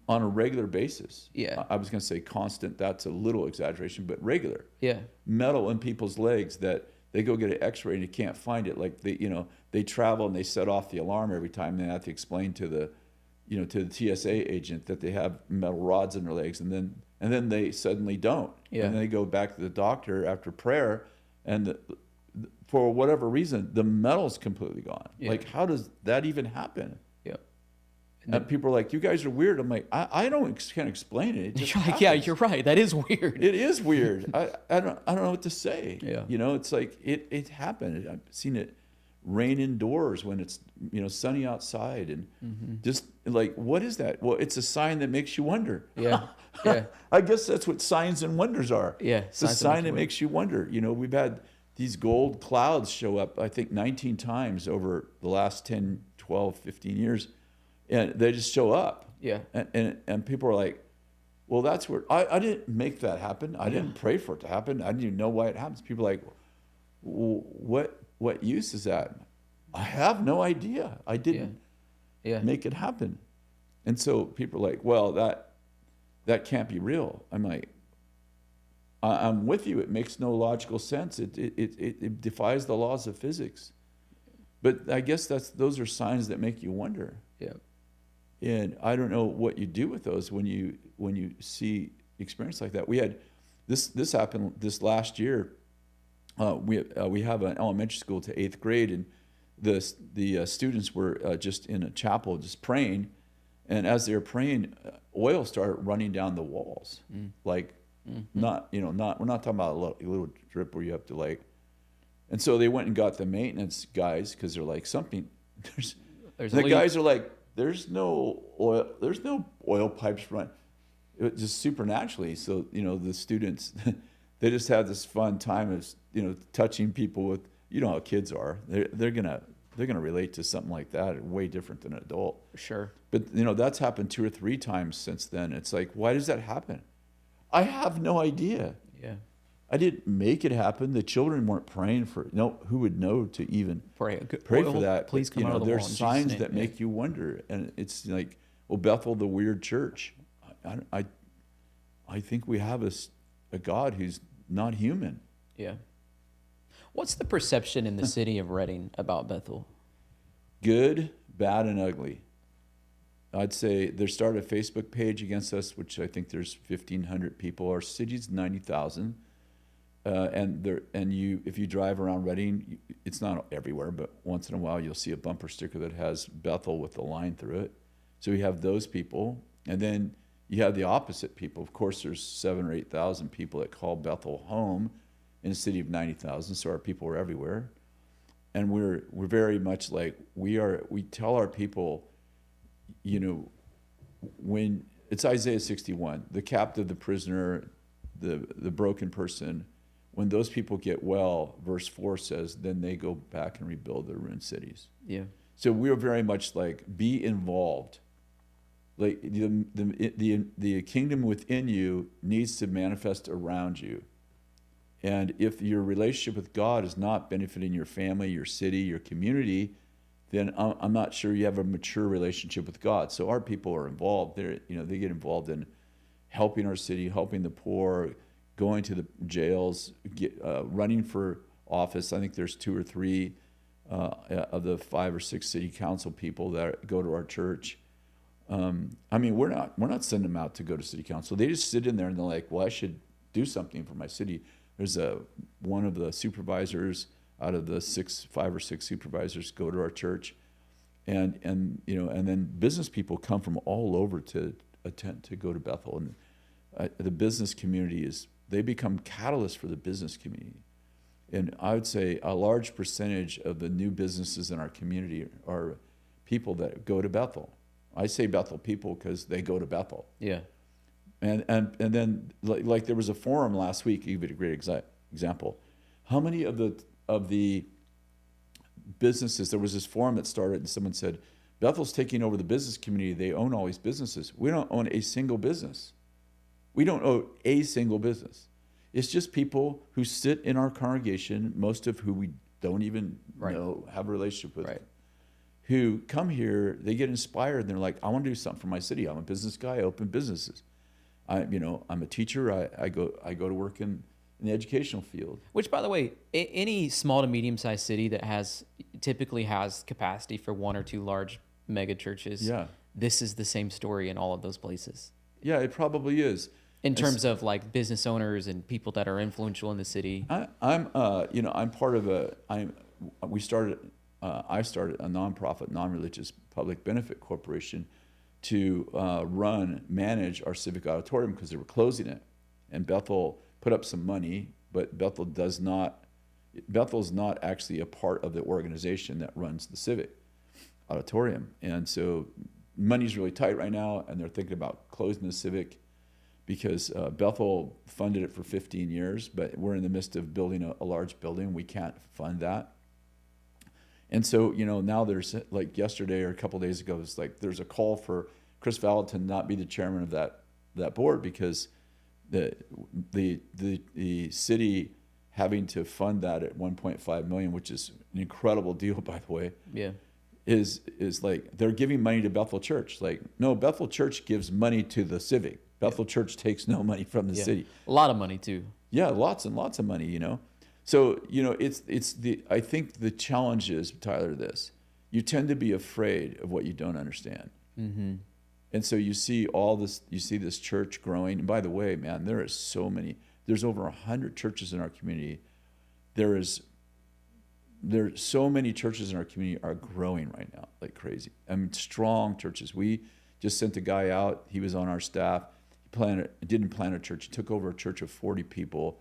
on a regular basis. Yeah. I was going to say constant, that's a little exaggeration, but regular. Yeah. Metal in people's legs that they go get an x-ray and you can't find it. Like they travel and they set off the alarm every time. They have to explain to the TSA agent that they have metal rods in their legs, and then they suddenly don't. Yeah. And then they go back to the doctor after prayer, and for whatever reason, the metal's completely gone. Yeah. Like, how does that even happen? Yeah. And people are like, you guys are weird. I'm like, I can't explain it. It just You're like, happens. yeah, you're right. That is weird. It is weird. I don't know what to say. Yeah. It's like it happened. I've seen it rain indoors when it's sunny outside, and just like, what is that? Well, it's a sign that makes you wonder. Yeah. Yeah. I guess that's what signs and wonders are. Yeah. It's a sign that makes you wonder. We've had these gold clouds show up, I think 19 times over the last 10, 12, 15 years. And they just show up. Yeah. And people are like, well, that's where I didn't make that happen. I didn't pray for it to happen. I didn't even know why it happens. People are like, well, what use is that? I have no idea. I didn't make it happen. And so people are like, well, that can't be real. I'm like, I'm with you. It makes no logical sense. It defies the laws of physics. But I guess those are signs that make you wonder. Yeah. And I don't know what you do with those when you see experience like that. We had this happened this last year. We have an elementary school to 8th grade, and the students were just in a chapel just praying, and as they were praying, oil started running down the walls. Like we're not talking about a little drip where you have to like. And so they went and got the maintenance guys, because they're like, something the guys are like, there's no oil pipes run, just supernaturally. So the students, they just had this fun time of touching people with, how kids are. They're gonna relate to something like that way different than an adult. Sure. But that's happened 2 or 3 times since then. It's like, why does that happen? I have no idea. Yeah. I didn't make it happen. The children weren't praying for it. No, who would know to even pray for that? Please come out of the there's wall in signs Jesus' name. that make you wonder, and it's like, well, Bethel, the weird church. I think we have a God who's not human. Yeah. What's the perception in the city of Redding about Bethel? Good, bad, and ugly. I'd say they started a Facebook page against us, which I think there's 1,500 people. Our city's 90,000. If you drive around Redding, it's not everywhere, but once in a while you'll see a bumper sticker that has Bethel with the line through it. So you have those people, and then you have the opposite people. Of course, there's 7,000 or 8,000 people that call Bethel home in a city of 90,000. So our people are everywhere, and we're very much like we tell our people, when it's Isaiah 61, the captive, the prisoner, the broken person. when those people get well, verse 4 says, then they go back and rebuild their ruined cities. Yeah. So we're very much like, be involved. Like the kingdom within you needs to manifest around you. And if your relationship with God is not benefiting your family, your city, your community, then I'm not sure you have a mature relationship with God. So our people are involved. They get involved in helping our city, helping the poor, going to the jails, running for office. I think there's 2 or 3 of the 5 or 6 city council people that go to our church. I mean, we're not sending them out to go to city council. They just sit in there and they're like, well, I should do something for my city. There's one of the supervisors out of the 5 or 6 supervisors go to our church, and then business people come from all over to attend to go to Bethel, and the business community they become catalysts for the business community. And I would say a large percentage of the new businesses in our community are people that go to Bethel. I say Bethel people because they go to Bethel. Yeah. And then like there was a forum last week, give it a great example. How many of the businesses, there was this forum that started and someone said, Bethel's taking over the business community. They own all these businesses. We don't own a single business. We don't own a single business. It's just people who sit in our congregation, most of who we don't even know, have a relationship with, who come here, they get inspired, and they're like, I want to do something for my city. I'm a business guy, I open businesses. I'm a teacher. I go to work in the educational field. Which, by the way, any small to medium-sized city that typically has capacity for 1 or 2 large mega churches, this is the same story in all of those places. Yeah, it probably is. In terms of like business owners and people that are influential in the city. I'm part of I started a nonprofit, non-religious public benefit corporation to manage our Civic auditorium because they were closing it. And Bethel put up some money, but Bethel's not actually a part of the organization that runs the Civic auditorium. And so money's really tight right now, and they're thinking about closing the Civic because Bethel funded it for 15 years, but we're in the midst of building a large building. We can't fund that. And so, now there's, like yesterday or a couple of days ago, it's like there's a call for Kris Vallotton not be the chairman of that board because the city having to fund that at $1.5 million, which is an incredible deal, by the way. Yeah. Is like they're giving money to Bethel Church. Like, no, Bethel Church gives money to the Civic. Bethel Church takes no money from the city. A lot of money too. Yeah, lots and lots of money, So, I think the challenge is, Tyler, this. You tend to be afraid of what you don't understand. Mm-hmm. And so you see this church growing. And by the way, man, there's over 100 churches in our community. There's so many churches in our community are growing right now like crazy. I mean, strong churches. We just sent a guy out. He was on our staff. He didn't plant a church. He took over a church of 40 people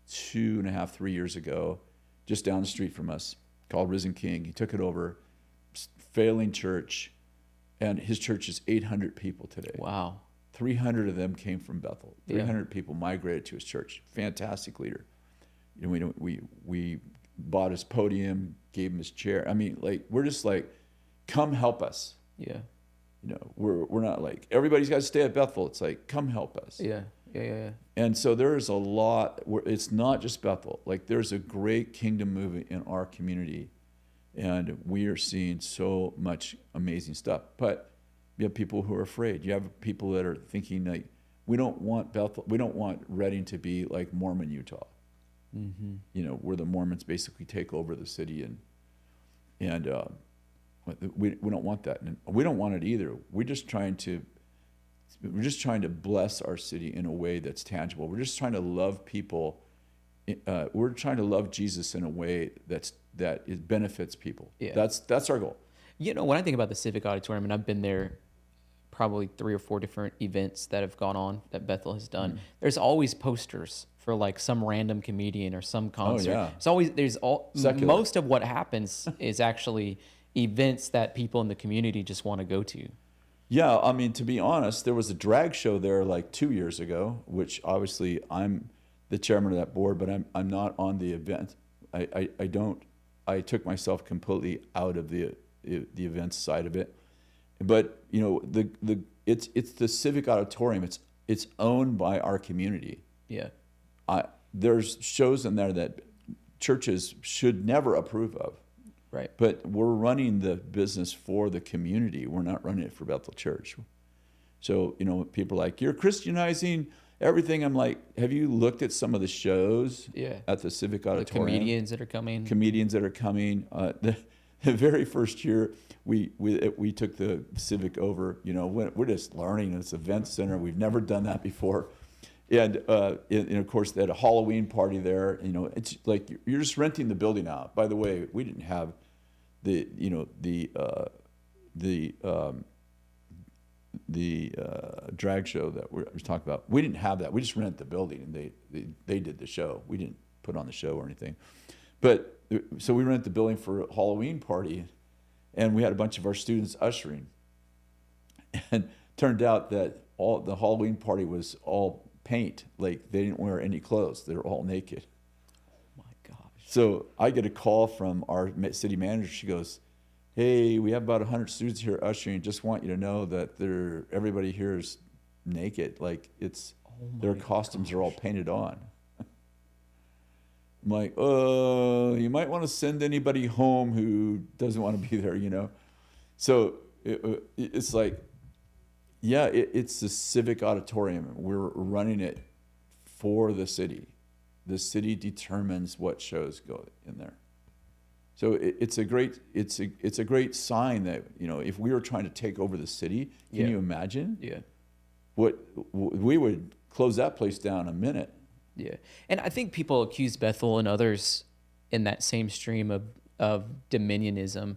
2.5, 3 years ago, just down the street from us, called Risen King. He took it over, failing church, and his church is 800 people today. Wow. 300 of them came from Bethel. 300 people migrated to his church. Fantastic leader. We bought his podium, gave him his chair. I mean, like, we're just like, come help us. Yeah. We're not like, everybody's got to stay at Bethel. It's like, come help us. Yeah. And so there's a lot, it's not just Bethel. Like, there's a great kingdom movement in our community, and we are seeing so much amazing stuff. But you have people who are afraid. You have people that are thinking, like, we don't want Redding to be like Mormon Utah. Mm-hmm. Where the Mormons basically take over the city, and we don't want that. And we don't want it either. We're just trying to bless our city in a way that's tangible. We're just trying to love people. We're trying to love Jesus in a way that it benefits people. Yeah. That's our goal. When I think about the Civic Auditorium, and I've been there probably 3 or 4 different events that have gone on that Bethel has done, there's always posters for like some random comedian or some concert. Oh, yeah. Most of what happens is actually events that people in the community just want to go to. Yeah, I mean, to be honest, there was a drag show there like 2 years ago, which obviously I'm the chairman of that board, but I'm not on the event. I don't. I took myself completely out of the events side of it. But you know, it's the Civic Auditorium. It's owned by our community. Yeah. There's shows in there that churches should never approve of. Right. But we're running the business for the community. We're not running it for Bethel Church. So, you know, people are like, you're Christianizing everything. I'm like, have you looked at some of the shows at the Civic Auditorium? The comedians that are coming. The very first year we took the Civic over, you know, we're just learning. It's an event center. We've never done that before. And of course, they had a Halloween party there. You know, it's like you're just renting the building out. By the way, we didn't have the drag show that we was talking about. We didn't have that. We just rented the building, and they did the show. We didn't put on the show or anything. But so we rented the building for a Halloween party, and we had a bunch of our students ushering. And turned out that all the Halloween party was all paint. Like, they didn't wear any clothes. They were all naked. Oh my gosh. So I get a call from our city manager. She goes, hey, we have about 100 students here ushering. Just want you to know that everybody here is naked. Like, their costumes are all painted on. I'm like, you might want to send anybody home who doesn't want to be there, you know? So it's like, yeah, it's the Civic Auditorium. We're running it for the city. The city determines what shows go in there. So it's a great sign that, you know, if we were trying to take over the city, can you imagine? Yeah. What we would close that place down in a minute. Yeah. And I think people accuse Bethel and others in that same stream of dominionism.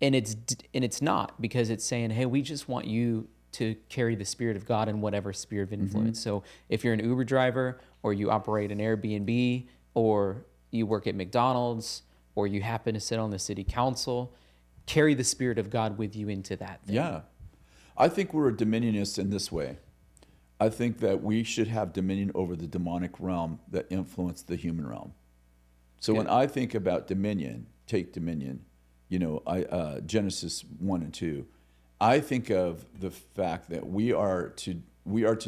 And it's not, because it's saying, hey, we just want you to carry the Spirit of God in whatever sphere of influence. So if you're an Uber driver, or you operate an Airbnb, or you work at McDonald's, or you happen to sit on the city council, carry the Spirit of God with you into that thing. Yeah. I think we're a dominionist in this way. I think that we should have dominion over the demonic realm that influenced the human realm. So when I think about dominion, take dominion, you know, Genesis 1 and 2, I think of the fact that we are to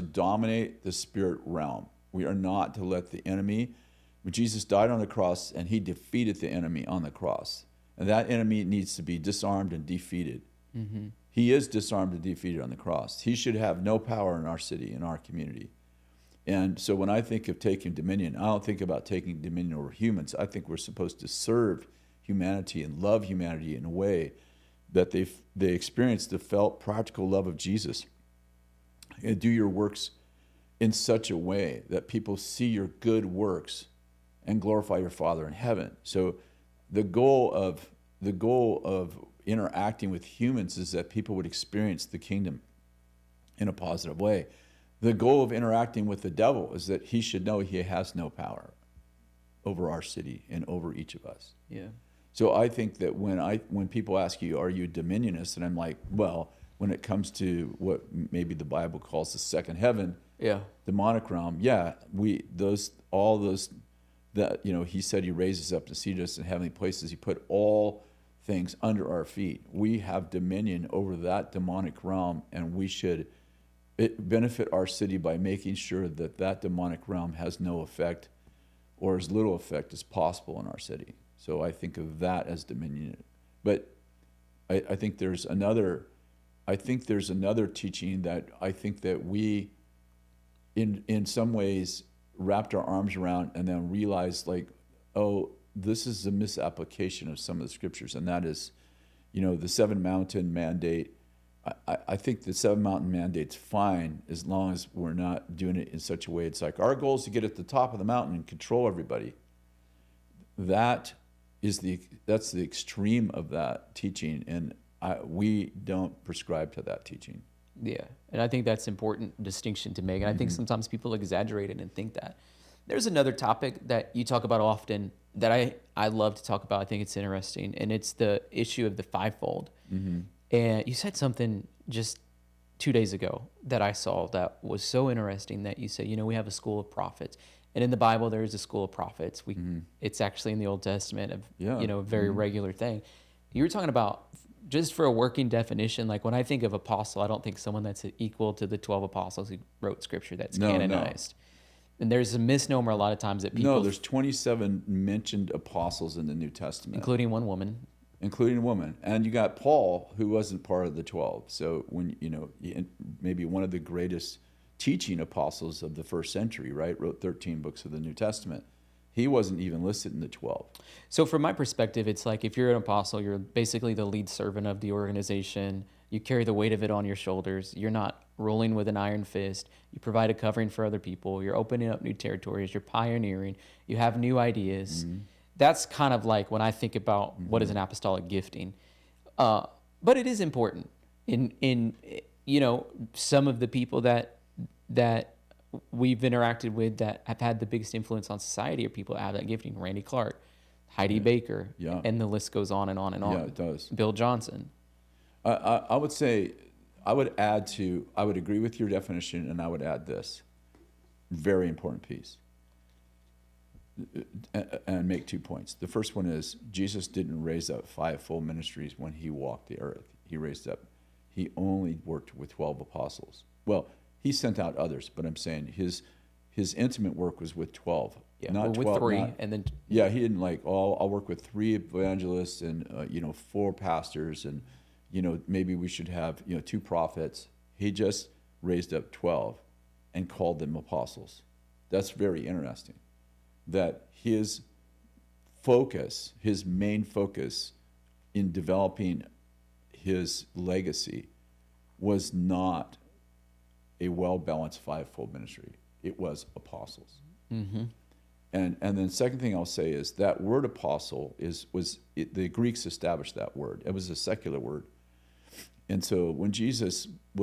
dominate the spirit realm. We are not to let the enemy. Jesus died on the cross, and he defeated the enemy on the cross. And that enemy needs to be disarmed and defeated. Mm-hmm. He is disarmed and defeated on the cross. He should have no power in our city, in our community. And so when I think of taking dominion, I don't think about taking dominion over humans. I think we're supposed to serve humanity and love humanity in a way that they experience the felt practical love of Jesus. And do your works in such a way that people see your good works and glorify your Father in heaven. So the goal of interacting with humans is that people would experience the kingdom in a positive way. The goal of interacting with the devil is that he should know he has no power over our city and over each of us. Yeah. So I think that when people ask you, are you a dominionist? And I'm like, well, when it comes to what maybe the Bible calls the second heaven, demonic realm, all those that, you know, he said he raises up to seat us in heavenly places. He put all things under our feet. We have dominion over that demonic realm, and we should benefit our city by making sure that that demonic realm has no effect, or as little effect as possible in our city. So I think of that as dominion. But I think there's another teaching that I think that we in some ways wrapped our arms around and then realized, like, oh, this is a misapplication of some of the scriptures, and that is, you know, the 7 mountain mandate. I think the 7 mountain mandate's fine as long as we're not doing it in such a way. It's like our goal is to get at the top of the mountain and control everybody. That's the extreme of that teaching, and we don't prescribe to that teaching. Yeah, and I think that's an important distinction to make. And I think sometimes people exaggerate it and think that. There's another topic that you talk about often that I love to talk about. I think it's interesting, and it's the issue of the fivefold. Mm-hmm. And you said something just 2 days ago that I saw that was so interesting that you say, we have a school of prophets. And in the Bible, there is a school of prophets. It's actually in the Old Testament, a very regular thing. You were talking about, just for a working definition, like when I think of apostle, I don't think someone that's equal to the 12 apostles who wrote scripture that's canonized. And there's a misnomer a lot of times that people... No, there's 27 mentioned apostles in the New Testament. Including one woman. Including a woman. And you got Paul, who wasn't part of the 12. So when, maybe one of the greatest teaching apostles of the first century, right? Wrote 13 books of the New Testament. He wasn't even listed in the 12. So from my perspective, it's like if you're an apostle, you're basically the lead servant of the organization. You carry the weight of it on your shoulders. You're not ruling with an iron fist. You provide a covering for other people. You're opening up new territories. You're pioneering. You have new ideas. That's kind of like when I think about what is an apostolic gifting. But it is important in some of the people that we've interacted with that have had the biggest influence on society are people that have that gifting. Randy Clark, Heidi Baker, and the list goes on and on and on. Yeah, it does. Bill Johnson. I would say, I would agree with your definition, and I would add this very important piece and make 2 points. The first one is Jesus didn't raise up 5 full ministries when he walked the earth. He only worked with 12 apostles. Well, he sent out others, but I'm saying his intimate work was with 12. Yeah, not with 12, 3, and then... Yeah, he didn't like, I'll work with 3 evangelists and, 4 pastors and, maybe we should have, 2 prophets. He just raised up 12 and called them apostles. That's very interesting. That his main focus in developing his legacy was not a well-balanced 5-fold ministry. It was apostles. Mm-hmm. And then second thing I'll say is that word apostle the Greeks established that word. It was a secular word. And so when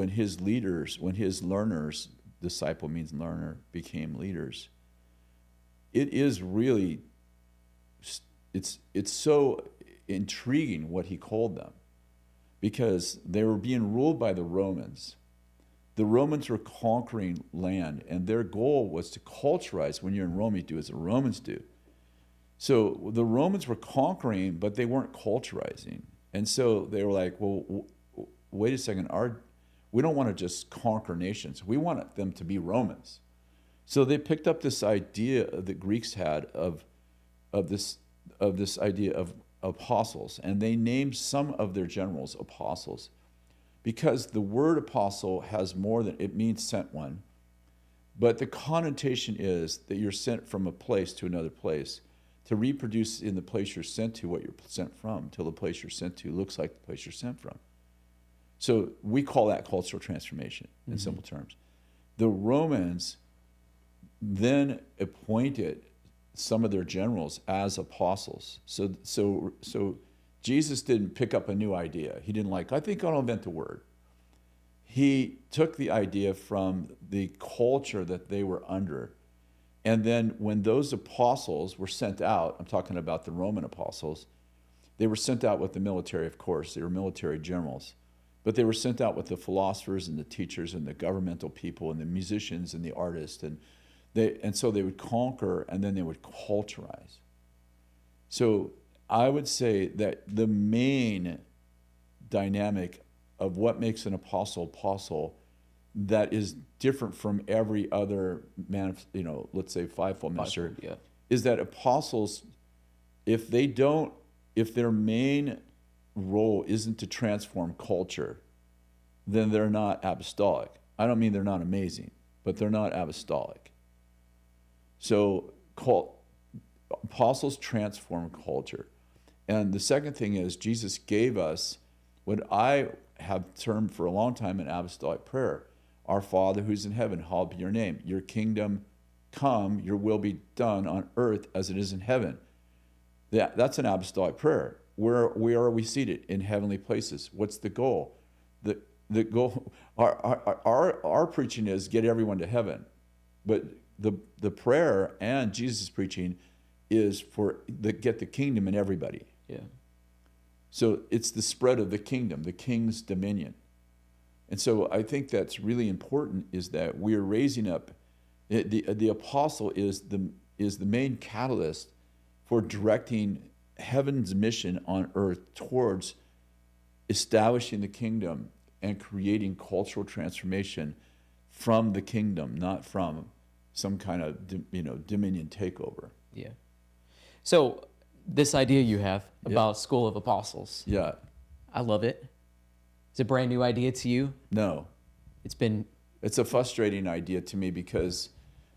his learners, disciple means learner, became leaders, it is really, it's so intriguing what he called them, because they were being ruled by the Romans. The Romans were conquering land, and their goal was to culturize. When you're in Rome, you do as the Romans do. So the Romans were conquering, but they weren't culturizing. And so they were like, well, wait a second, we don't want to just conquer nations. We want them to be Romans. So they picked up this idea the Greeks had of this idea of apostles, and they named some of their generals apostles, because the word apostle has more than, it means sent one, but the connotation is that you're sent from a place to another place to reproduce in the place you're sent to what you're sent from, till the place you're sent to looks like the place you're sent from. So we call that cultural transformation in simple terms. The Romans then appointed some of their generals as apostles. So Jesus didn't pick up a new idea. He didn't I think I'll invent a word. He took the idea from the culture that they were under. And then when those apostles were sent out, I'm talking about the Roman apostles, they were sent out with the military, of course. They were military generals. But they were sent out with the philosophers and the teachers and the governmental people and the musicians and the artists. And so they would conquer, and then they would culturize. So I would say that the main dynamic of what makes an apostle that is different from every other man, let's say fivefold minister, is that apostles, if their main role isn't to transform culture, then they're not apostolic. I don't mean they're not amazing, but they're not apostolic. So apostles transform culture. And the second thing is Jesus gave us what I have termed for a long time in apostolic prayer: Our Father who's in heaven, hallowed be your name. Your kingdom come, your will be done on earth as it is in heaven. That's an apostolic prayer. Where are we seated? In heavenly places. What's the goal? The goal, our preaching is get everyone to heaven. But the prayer and Jesus' preaching is get the kingdom in everybody. Yeah. So it's the spread of the kingdom, the king's dominion. And so I think that's really important, is that we're raising up, the apostle is the main catalyst for directing heaven's mission on earth towards establishing the kingdom and creating cultural transformation from the kingdom, not from some kind of dominion takeover. Yeah. So this idea you have about School of Apostles, Yeah. I love it. It's a brand new idea to you? No. It's a frustrating idea to me because,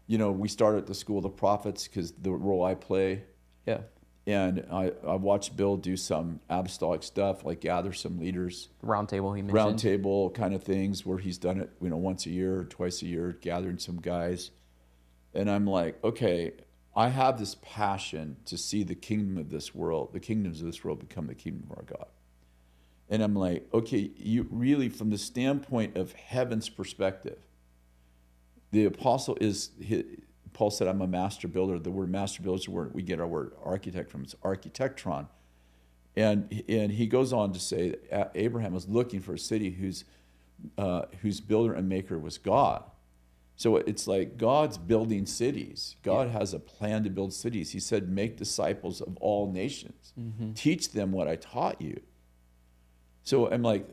we started at the School of the Prophets because the role I play. Yeah. And I watched Bill do some apostolic stuff, like gather some leaders. Roundtable he mentioned. Roundtable kind of things where he's done it, once a year or twice a year, gathering some guys. And I'm like, okay, I have this passion to see the kingdoms of this world become the kingdom of our God. And I'm like, okay, you really, from the standpoint of heaven's perspective, the apostle Paul said, I'm a master builder. The word master builder is the word we get our word architect from. It's architectron. And he goes on to say that Abraham was looking for a city whose builder and maker was God. So it's like God's building cities. God has a plan to build cities. He said, make disciples of all nations. Mm-hmm. Teach them what I taught you. So I'm like,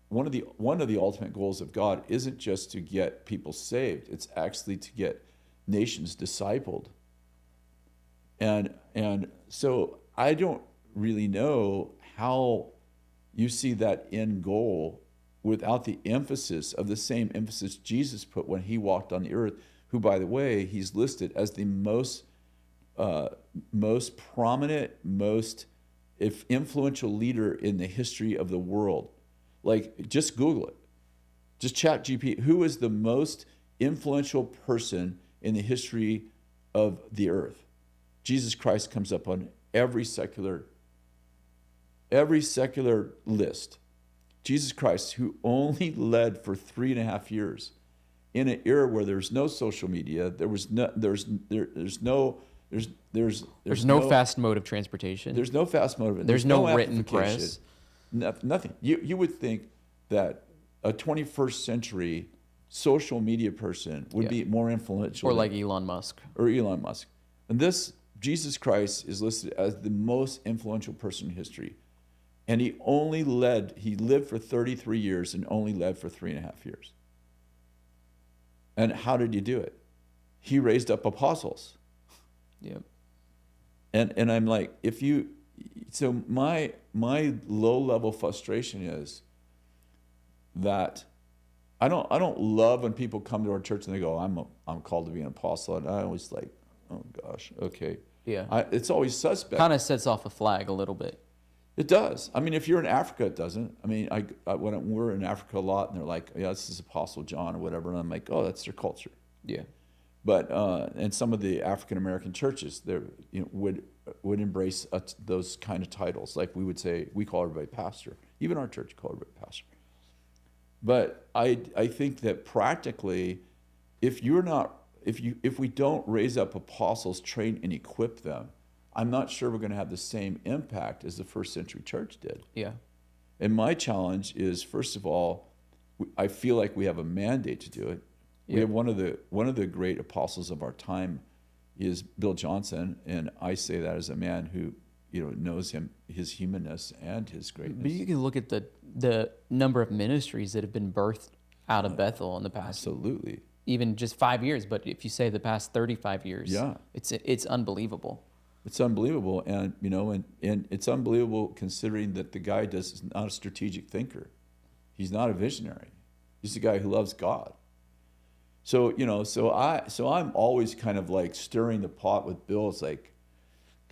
one of the ultimate goals of God isn't just to get people saved. It's actually to get nations discipled. And so I don't really know how you see that end goal without the emphasis of the same emphasis Jesus put when he walked on the earth, who, by the way, he's listed as the most prominent, most influential leader in the history of the world. Like, just Google it. Just chat GPT. Who is the most influential person in the history of the earth? Jesus Christ comes up on every secular list. Jesus Christ, who only led for 3.5 years in an era where there's no social media, there's no fast mode of transportation. There's no fast mode of There's no written press. Nothing. You would think that a 21st century social media person would be more influential. Or like Elon Musk. And this Jesus Christ is listed as the most influential person in history. And he lived for 33 years and only led for 3.5 years. And how did he do it? He raised up apostles. Yep. And I'm like, so my low level frustration is that I don't love when people come to our church and they go, I'm called to be an apostle, and I always like, oh gosh, okay. Yeah. It's always suspect. Kind of sets off a flag a little bit. It does. I mean, if you're in Africa, it doesn't. I mean, when we're in Africa a lot, and they're like, yeah, this is Apostle John or whatever, and I'm like, oh, that's their culture. Yeah. But and some of the African American churches, would embrace those kind of titles. Like we would say, we call everybody pastor. Even our church call everybody pastor. But I think that practically, if we don't raise up apostles, train and equip them, I'm not sure we're going to have the same impact as the first century church did. Yeah. And my challenge is, first of all, I feel like we have a mandate to do it. We have one of the great apostles of our time is Bill Johnson, and I say that as a man who knows his humanness and his greatness. But you can look at the number of ministries that have been birthed out of Bethel in the past. Absolutely. Even just 5 years, but if you say the past 35 years, it's unbelievable. It's unbelievable, and and it's unbelievable considering that the guy is not a strategic thinker. He's not a visionary. He's a guy who loves God. So so I'm always kind of like stirring the pot with Bill. It's like,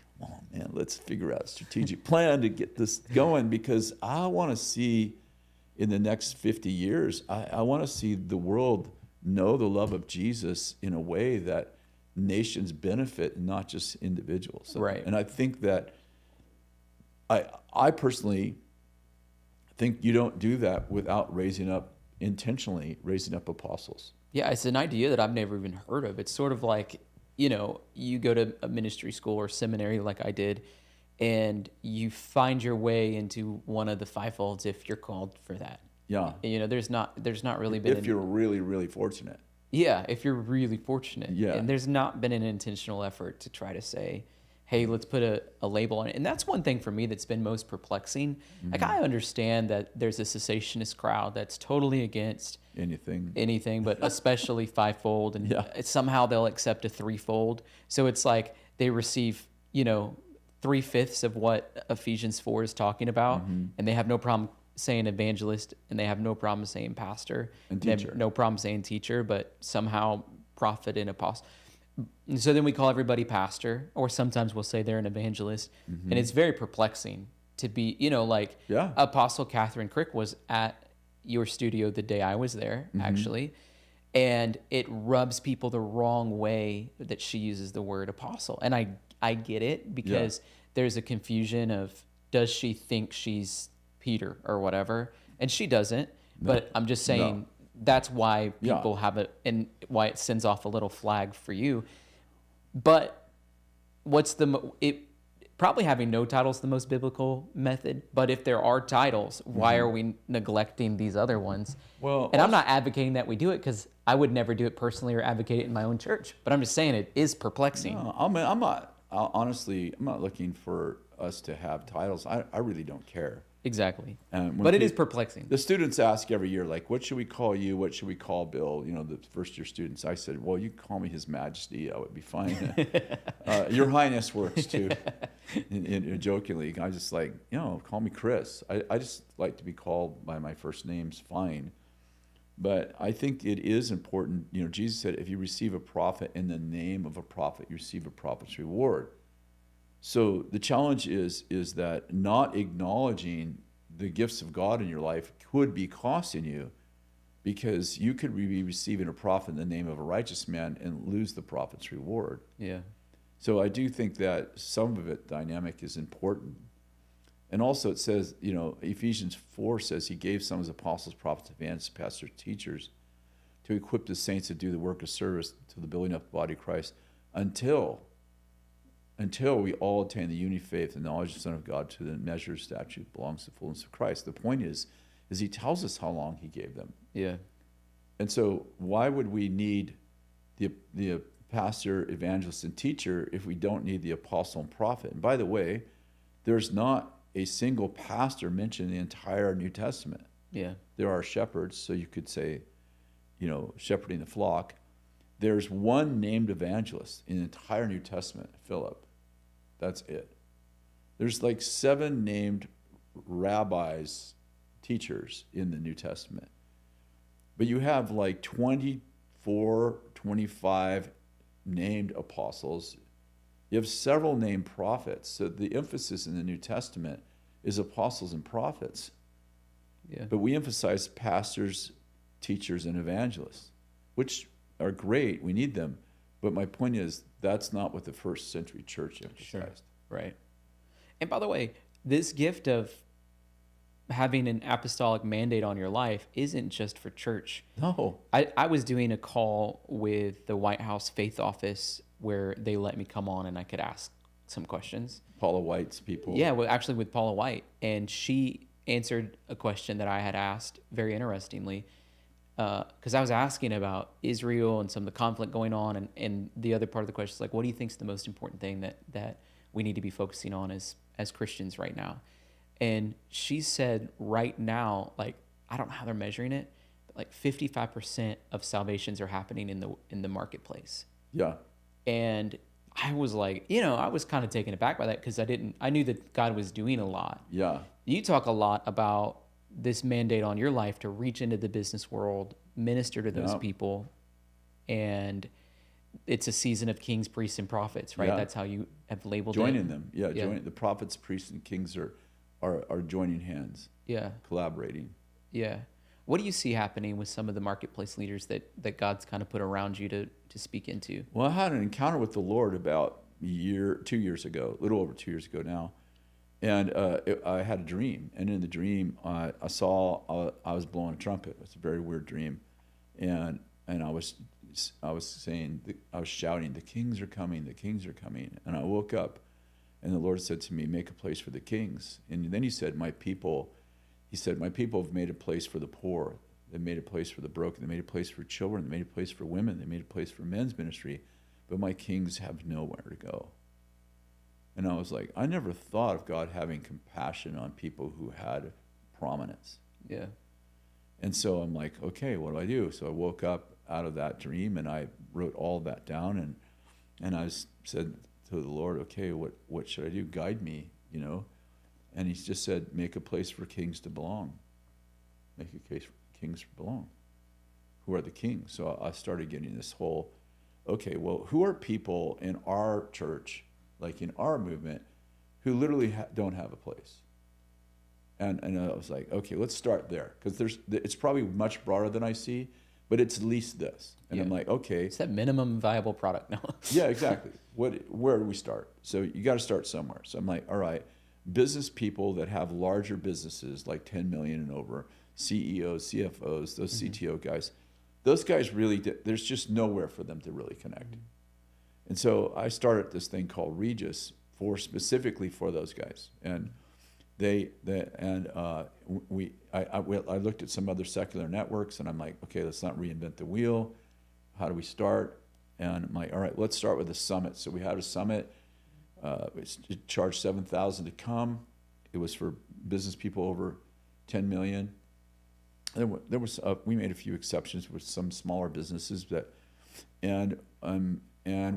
come on, man, let's figure out a strategic plan to get this going, because I want to see in the next 50 years, I want to see the world know the love of Jesus in a way that nations benefit, not just individuals. Right. And I think that I personally think you don't do that without intentionally raising up apostles. Yeah, it's an idea that I've never even heard of. It's sort of like, you go to a ministry school or seminary like I did, and you find your way into one of the fivefolds if you're called for that. Yeah. There's not really been If you're really, really fortunate. Yeah, if you're really fortunate. Yeah. And there's not been an intentional effort to try to say, hey, let's put a label on it. And that's one thing for me that's been most perplexing. Like, I understand that there's a cessationist crowd that's totally against anything, but especially fivefold. And somehow they'll accept a threefold. So it's like they receive, 3/5 of what Ephesians 4 is talking about. And they have no problem saying evangelist, and they have no problem saying pastor, and teacher. They have no problem saying teacher, but somehow prophet and apostle. And so then we call everybody pastor, or sometimes we'll say they're an evangelist. And it's very perplexing to be, Apostle Catherine Crick was at your studio the day I was there, actually. And it rubs people the wrong way that she uses the word apostle. And I get it, because there's a confusion of, does she think she's Peter or whatever? And she doesn't. No. But I'm just saying that's why people have it, and why it sends off a little flag for you. But probably having no title is the most biblical method. But if there are titles, why are we neglecting these other ones? Well, and I'm not advocating that we do it, because I would never do it personally or advocate it in my own church. But I'm just saying it is perplexing. No, I'm not looking for us to have titles. I really don't care. Exactly. But it is perplexing. The students ask every year, like, what should we call you? What should we call Bill? The first year students. I said, well, you call me His Majesty. I would be fine. Your Highness works too. And jokingly, I just like, call me Kris. I just like to be called by my first name's fine. But I think it is important. Jesus said, if you receive a prophet in the name of a prophet, you receive a prophet's reward. So the challenge is that not acknowledging the gifts of God in your life could be costing you, because you could be receiving a prophet in the name of a righteous man and lose the prophet's reward. Yeah. So I do think that some of it dynamic is important. And also it says, Ephesians 4 says He gave some as apostles, prophets, evangelists, pastors, teachers, to equip the saints to do the work of service to the building up of the body of Christ until we all attain the unity of faith and knowledge of the Son of God, to the measure of stature that belongs to the fullness of Christ. The point is He tells us how long He gave them. Yeah. And so why would we need the pastor, evangelist, and teacher if we don't need the apostle and prophet? And by the way, there's not a single pastor mentioned in the entire New Testament. Yeah. There are shepherds, so you could say, shepherding the flock. There's one named evangelist in the entire New Testament, Philip. That's it. There's like 7 named rabbis, teachers in the New Testament. But you have like 24, 25 named apostles. You have several named prophets. So the emphasis in the New Testament is apostles and prophets. Yeah. But we emphasize pastors, teachers, and evangelists, which are great. We need them. But my point is, that's not what the first century church emphasized. Sure. Right. And by the way, this gift of having an apostolic mandate on your life isn't just for church. No. I was doing a call with the White House Faith Office where they let me come on and I could ask some questions. Paula White's people. Yeah, well, actually with Paula White. And she answered a question that I had asked very interestingly, because I was asking about Israel and some of the conflict going on, and the other part of the question is like, what do you think is the most important thing that we need to be focusing on as Christians right now? And she said right now, like, I don't know how they're measuring it, but like 55% of salvations are happening in the marketplace. Yeah. And I was like, I was kind of taken aback by that, because I knew that God was doing a lot. Yeah. You talk a lot about this mandate on your life to reach into the business world, minister to those people, and it's a season of kings, priests, and prophets, right? Yeah. That's how you have labeled joining it. them. Yeah, joining the prophets, priests, and kings are joining hands. Yeah. Collaborating. Yeah. What do you see happening with some of the marketplace leaders that God's kind of put around you to speak into? Well, I had an encounter with the Lord about 2 years ago, a little over 2 years ago now. And I had a dream, and in the dream, I saw I was blowing a trumpet. It's a very weird dream, and I was saying, I was shouting, "The kings are coming! The kings are coming!" And I woke up, and the Lord said to me, "Make a place for the kings." And then He said, "My people, he said, my people have made a place for the poor. They made a place for the broken. They made a place for children. They made a place for women. They made a place for men's ministry. But my kings have nowhere to go. And I was like, I never thought of God having compassion on people who had prominence. Yeah. And so I'm like, okay, what do I do? So I woke up out of that dream and I wrote all that down, and I said to the Lord, okay, what should I do? Guide me, you know? And he just said, make a place for kings to belong. Make a case for kings to belong. Who are the kings? So I started getting this whole, okay, well, who are people in our church, like in our movement, who literally don't have a place? And I was like, okay, let's start there, because it's probably much broader than I see, but it's at least this. And yeah. I'm like, okay, it's that minimum viable product now. yeah, exactly. Where do we start? So you got to start somewhere. So I'm like, all right, business people that have larger businesses, like 10 million and over, CEOs, CFOs, those CTO guys, those guys really, there's just nowhere for them to really connect. And so I started this thing called Regis specifically for those guys. And I looked at some other secular networks, and I'm like, okay, let's not reinvent the wheel. How do we start? And I'm like, all right, let's start with a summit. So we had a summit. It charged $7,000 to come. It was for business people over 10 million. There was we made a few exceptions with some smaller businesses, and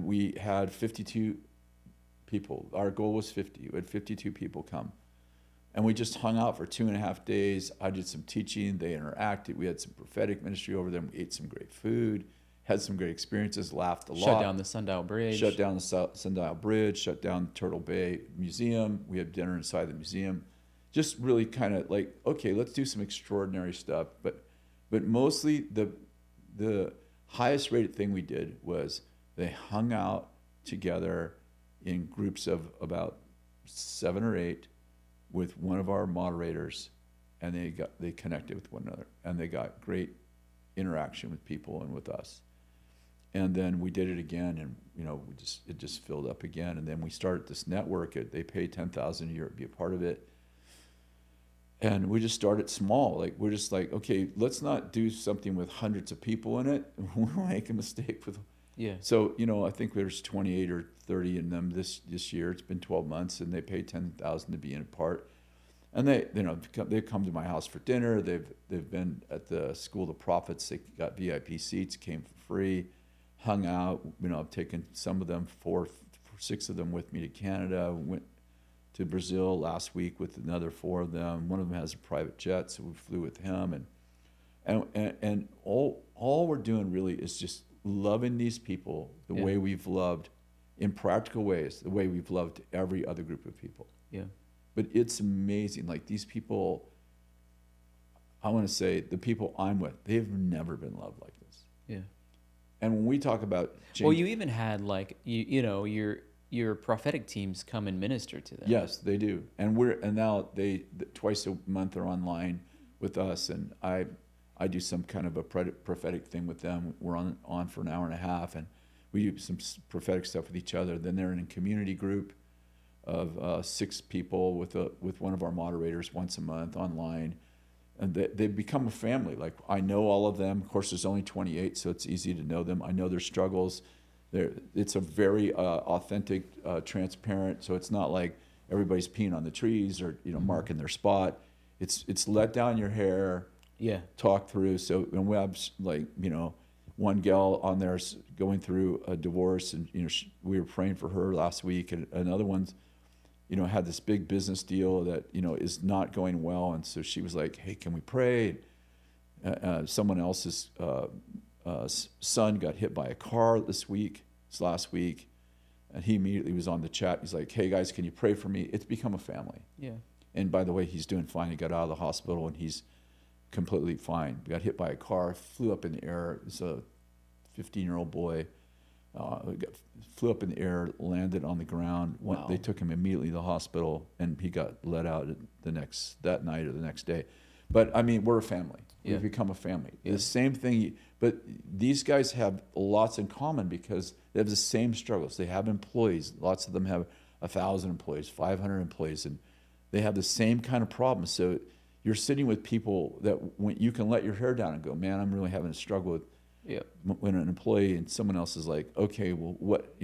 we had 52 people. Our goal was 50. We had 52 people come. And we just hung out for 2.5 days. I did some teaching. They interacted. We had some prophetic ministry over there. We ate some great food, had some great experiences, laughed a lot. Shut down the Sundial Bridge. Shut down the Sundial Bridge, shut down Turtle Bay Museum. We had dinner inside the museum. Just really kind of like, okay, let's do some extraordinary stuff. But mostly the highest rated thing we did was they hung out together in groups of about 7 or 8 with one of our moderators, and they connected with one another, and they got great interaction with people and with us. And then we did it again, and it just filled up again. And then we started this network. They pay $10,000 a year to be a part of it. And we just started small. Like, we're just like, okay, let's not do something with hundreds of people in it. We'll make a mistake with. Yeah. So I think there's 28 or 30 in them this year. It's been 12 months, and they pay $10,000 to be in a part. And they come to my house for dinner. They've been at the School of the Prophets. They got VIP seats, came for free, hung out. I've taken some of them, 6 of them with me to Canada. Went to Brazil last week with another 4 of them. One of them has a private jet, so we flew with him. And all we're doing really is just loving these people the way we've loved, in practical ways, the way we've loved every other group of people. Yeah. But it's amazing. Like, these people, I want to say, the people I'm with, they've never been loved like this. Yeah. And when we talk about change, well, you even had like your prophetic teams come and minister to them. Yes, they do. And now they twice a month are online with us, and I do some kind of a prophetic thing with them. We're on for an hour and a half, and we do some prophetic stuff with each other. Then they're in a community group of 6 people with one of our moderators once a month online, and they become a family. Like, I know all of them. Of course, there's only 28, so it's easy to know them. I know their struggles. It's a very authentic, transparent. So it's not like everybody's peeing on the trees or marking their spot. It's let down your hair. Yeah. Talk through. So, and we have one gal on there going through a divorce, and we were praying for her last week, and another one's had this big business deal that is not going well, and so she was like, "Hey, can we pray?" Someone else's son got hit by a car last week, and he immediately was on the chat. He's like, "Hey guys, can you pray for me?" It's become a family. Yeah. And by the way, he's doing fine. He got out of the hospital, and he's completely fine. Got hit by a car, flew up in the air. It's a 15-year-old boy. Flew up in the air, landed on the ground. Wow. They took him immediately to the hospital, and he got let out that night or the next day. But I mean, we're a family. Yeah. We've become a family. Yeah. The same thing, but these guys have lots in common because they have the same struggles. They have employees. Lots of them have 1,000 employees, 500 employees, and they have the same kind of problems. So you're sitting with people that when you can let your hair down and go, man, I'm really having a struggle with when an employee and someone else is like, okay, well, what,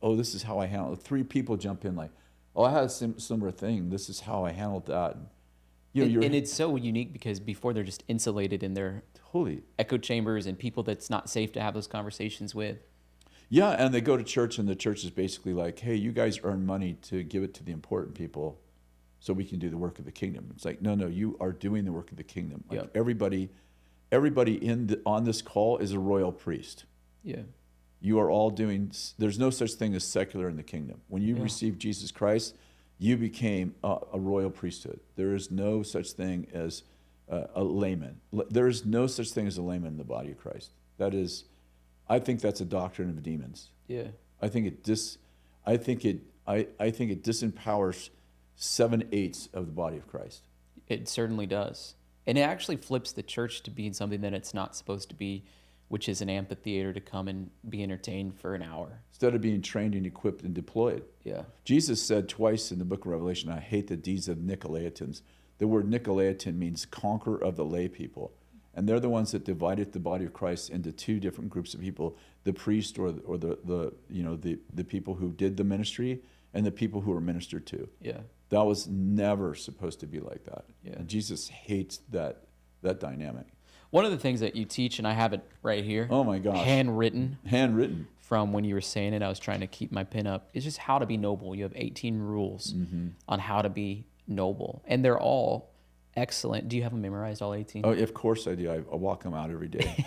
oh, this is how I handle it. 3 people jump in like, oh, I had a similar thing. This is how I handled that. And it's so unique because before they're just insulated in their echo chambers and people that's not safe to have those conversations with. Yeah, and they go to church and the church is basically like, hey, you guys earn money to give it to the important people so we can do the work of the kingdom. It's like, no, you are doing the work of the kingdom. Like everybody on this call is a royal priest. Yeah. You are all doing, there's no such thing as secular in the kingdom. When you received Jesus Christ, you became a royal priesthood. There is no such thing as a layman. There is no such thing as a layman in the body of Christ. That is, I think that's a doctrine of demons. Yeah. I think it disempowers 7/8 of the body of Christ. It certainly does. And it actually flips the church to being something that it's not supposed to be, which is an amphitheater to come and be entertained for an hour. Instead of being trained and equipped and deployed. Yeah. Jesus said twice in the book of Revelation, I hate the deeds of Nicolaitans. The word Nicolaitan means conqueror of the lay people. And they're the ones that divided the body of Christ into 2 different groups of people, the priest or the people who did the ministry and the people who were ministered to. Yeah. That was never supposed to be like that. Yeah. And Jesus hates that dynamic. One of the things that you teach, and I have it right here. Oh my gosh. Handwritten. From when you were saying it, I was trying to keep my pen up. It's just how to be noble. You have 18 rules on how to be noble. And they're all excellent. Do you have them memorized, all 18? Oh, of course I do. I walk them out every day.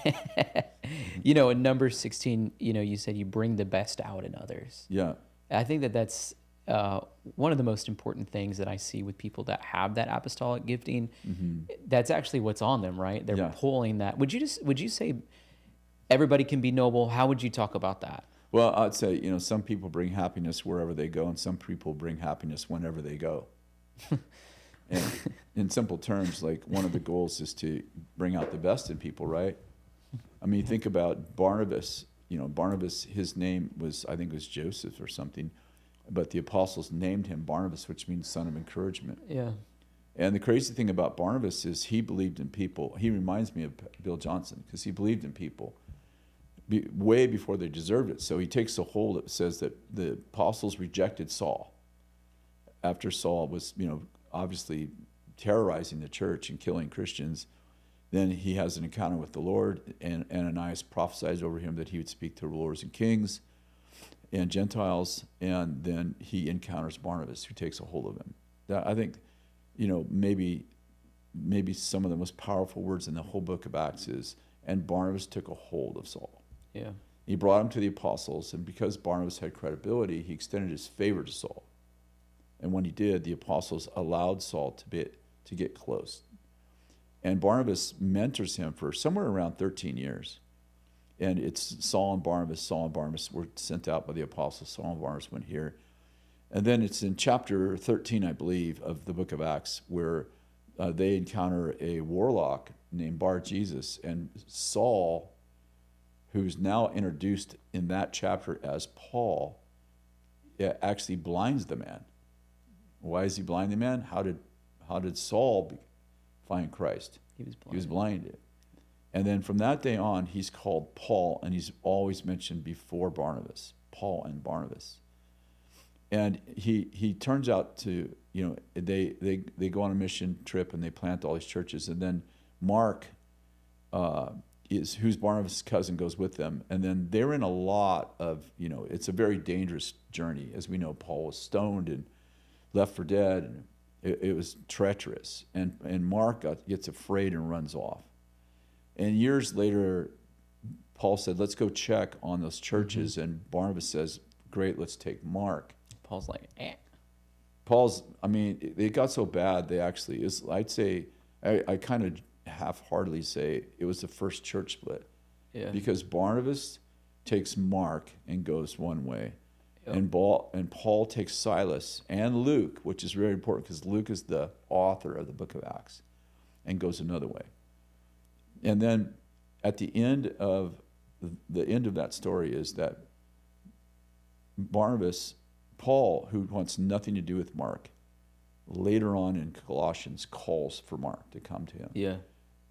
In number 16, you said you bring the best out in others. Yeah. I think that's one of the most important things that I see with people that have that apostolic gifting. That's actually what's on them, right? They're pulling that. Would you say everybody can be noble? How would you talk about that? Well, I'd say, some people bring happiness wherever they go, and some people bring happiness whenever they go. And in simple terms, like one of the goals is to bring out the best in people, right? I mean, think about Barnabas. Barnabas, his name was, I think it was Joseph or something, but the apostles named him Barnabas, which means son of encouragement. Yeah. And the crazy thing about Barnabas is he believed in people. He reminds me of Bill Johnson because he believed in people way before they deserved it. So he takes a hold. It says that the apostles rejected Saul after Saul was, obviously terrorizing the church and killing Christians. Then he has an encounter with the Lord, and Ananias prophesies over him that he would speak to rulers and kings and Gentiles, and then he encounters Barnabas, who takes a hold of him. That, I think, maybe some of the most powerful words in the whole book of Acts is, and Barnabas took a hold of Saul. Yeah. He brought him to the apostles, and because Barnabas had credibility, he extended his favor to Saul. And when he did, the apostles allowed Saul to get close. And Barnabas mentors him for somewhere around 13 years. And it's Saul and Barnabas. Saul and Barnabas were sent out by the apostles. Saul and Barnabas went here. And then it's in chapter 13, I believe, of the book of Acts, where they encounter a warlock named Bar-Jesus. And Saul, who's now introduced in that chapter as Paul, actually blinds the man. Why is he blind the man? How did Saul find Christ? He was blinded. And then from that day on, he's called Paul, and he's always mentioned before Barnabas, Paul and Barnabas. And he turns out to, they go on a mission trip and they plant all these churches. And then Mark, who's Barnabas' cousin, goes with them. And then they're in a lot of, it's a very dangerous journey. As we know, Paul was stoned and left for dead, and it was treacherous. And Mark gets afraid and runs off. And years later, Paul said, let's go check on those churches. And Barnabas says, great, let's take Mark. Paul's like, eh. It got so bad, I'd say, I kind of half-heartedly say it was the first church split. Yeah. Because Barnabas takes Mark and goes one way. Yep. And Paul takes Silas and Luke, which is very important because Luke is the author of the book of Acts, and goes another way. And then at the end of that story is that Paul, who wants nothing to do with Mark, later on in Colossians calls for Mark to come to him. Yeah.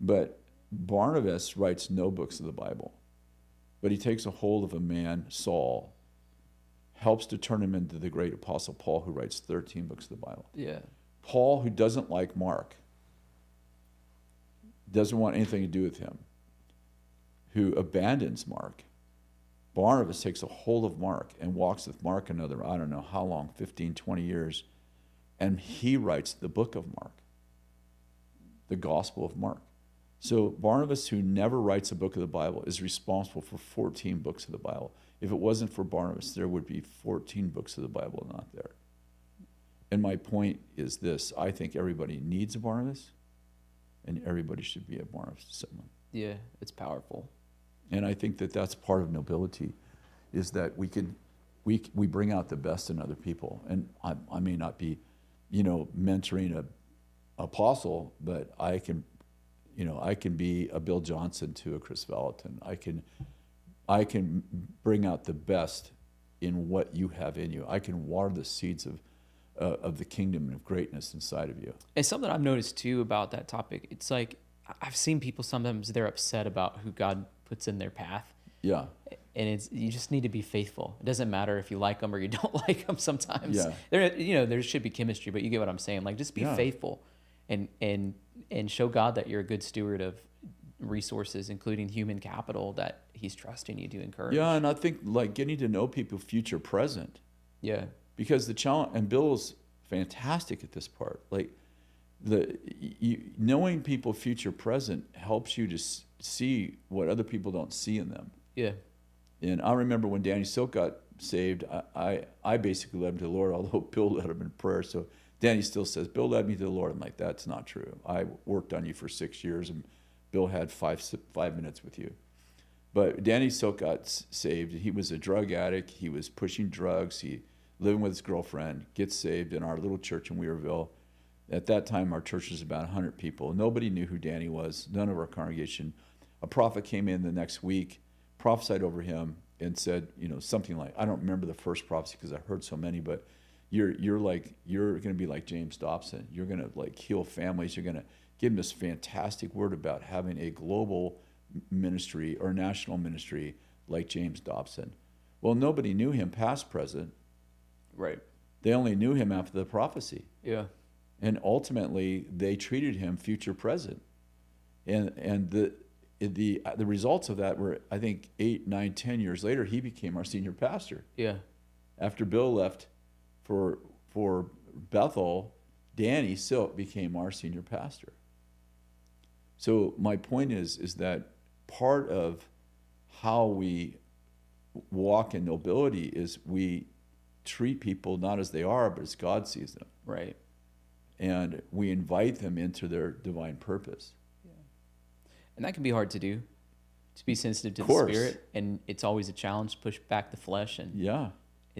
But Barnabas writes no books of the Bible. But he takes a hold of a man, Saul, helps to turn him into the great apostle Paul, who writes 13 books of the Bible. Yeah. Paul, who doesn't like Mark, doesn't want anything to do with him, who abandons Mark. Barnabas takes a hold of Mark and walks with Mark another, I don't know how long, 15, 20 years, and he writes the book of Mark, the Gospel of Mark. So Barnabas, who never writes a book of the Bible, is responsible for 14 books of the Bible. If it wasn't for Barnabas, there would be 14 books of the Bible not there. And my point is this: I think everybody needs a Barnabas, and everybody should be a Barnabas to someone. Yeah, it's powerful. And I think that that's part of nobility, is that we bring out the best in other people. And I may not be, mentoring a apostle, but I can be a Bill Johnson to a Kris Vallotton. I can bring out the best in what you have in you. I can water the seeds of the kingdom and of greatness inside of you. And something I've noticed too about that topic, it's like I've seen people sometimes they're upset about who God puts in their path. Yeah. And you just need to be faithful. It doesn't matter if you like them or you don't like them sometimes. Yeah. There should be chemistry, but you get what I'm saying. Like, just be faithful and show God that you're a good steward of resources, including human capital, that he's trusting you to encourage. Yeah, and I think like getting to know people future present. Yeah. Because the challenge, and Bill's fantastic at this part, like knowing people future present helps you to see what other people don't see in them. Yeah. And I remember when Danny Silk got saved, I basically led him to the Lord, although Bill led him in prayer. So Danny still says, Bill led me to the Lord. I'm like, that's not true. I worked on you for 6 years, and Bill had five minutes with you. But Danny Silk got saved. He was a drug addict. He was pushing drugs. He living with his girlfriend, gets saved in our little church in Weaverville. At that time, our church was about 100 people. Nobody knew who Danny was, none of our congregation. A prophet came in the next week, prophesied over him, and said, something like, I don't remember the first prophecy because I heard so many, but you're going to be like James Dobson. You're going to like heal families. You're going to give them this fantastic word about having a global ministry or national ministry like James Dobson. Well, nobody knew him past, present. Right. They only knew him after the prophecy. Yeah. And ultimately, they treated him future present. And the results of that were, I think, 8, 9, 10 years later, he became our senior pastor. Yeah. After Bill left for Bethel, Danny Silk became our senior pastor. So my point is that part of how we walk in nobility is we treat people not as they are, but as God sees them. Right. And we invite them into their divine purpose. Yeah. And that can be hard to do, to be sensitive to Of the course. Spirit. And it's always a challenge to push back the flesh and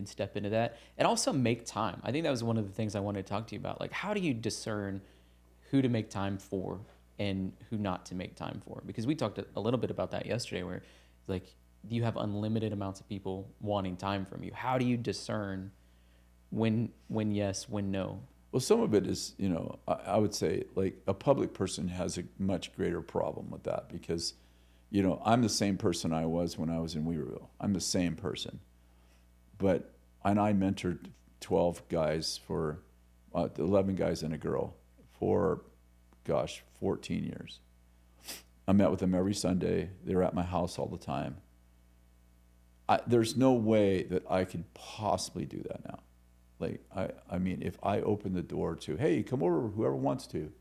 step into that. And also make time. I think that was one of the things I wanted to talk to you about. Like, how do you discern who to make time for and who not to make time for? Because we talked a little bit about that yesterday, where like you have unlimited amounts of people wanting time from you. How do you discern when yes, when no? Well, some of it is, I would say like a public person has a much greater problem with that because, I'm the same person I was when I was in Weaverville. I'm the same person. And I mentored 12 guys 11 guys and a girl for, 14 years. I met with them every Sunday. They were at my house all the time. There's no way that I could possibly do that now. Like, I mean, if I open the door to, hey, come over, whoever wants to,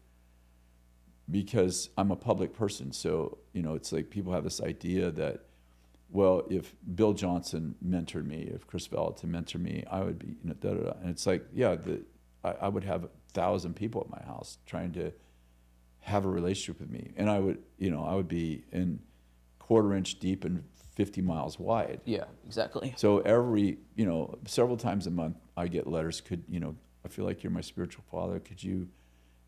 because I'm a public person. So, it's like people have this idea that, well, if Bill Johnson mentored me, if Kris Vallotton mentored me, I would be, da-da-da. And it's like, yeah, I would have 1,000 people at my house trying to have a relationship with me. And I would be in 1/4 inch deep and 50 miles wide. Yeah, exactly. So several times a month I get letters, I feel like you're my spiritual father, could you,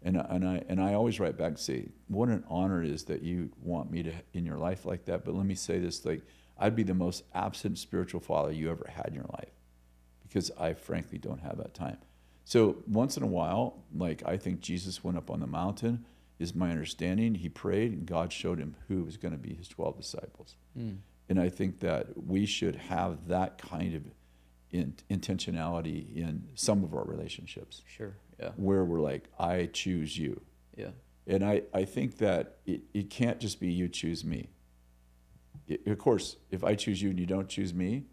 and I always write back and say, what an honor it is that you want me to in your life like that. But let me say this, like, I'd be the most absent spiritual father you ever had in your life, because I frankly don't have that time. So once in a while, like I think Jesus went up on the mountain, is my understanding. He prayed and God showed him who was going to be his 12 disciples. And I think that we should have that kind of intentionality in some of our relationships. Sure. Yeah. Where we're like, I choose you. Yeah. And I think that it can't just be you choose me. Of course, if I choose you and you don't choose me,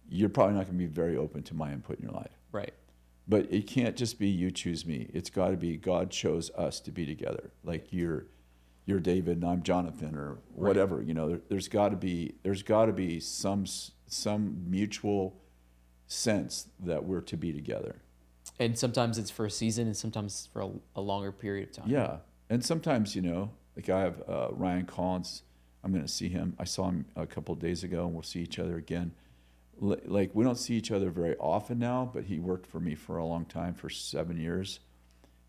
you're probably not going to be very open to my input in your life. Right. But it can't just be you choose me. It's got to be God chose us to be together. Like you're David and I'm Jonathan or whatever. Right. You know, there's got to be some mutual sense that we're to be together. And sometimes it's for a season, and sometimes it's for a longer period of time. Yeah, and sometimes, you know, like I have Ryan Collins. I'm going to see him. I saw him a couple of days ago, and we'll see each other again. Like we don't see each other very often now, but he worked for me for a long time, for 7 years,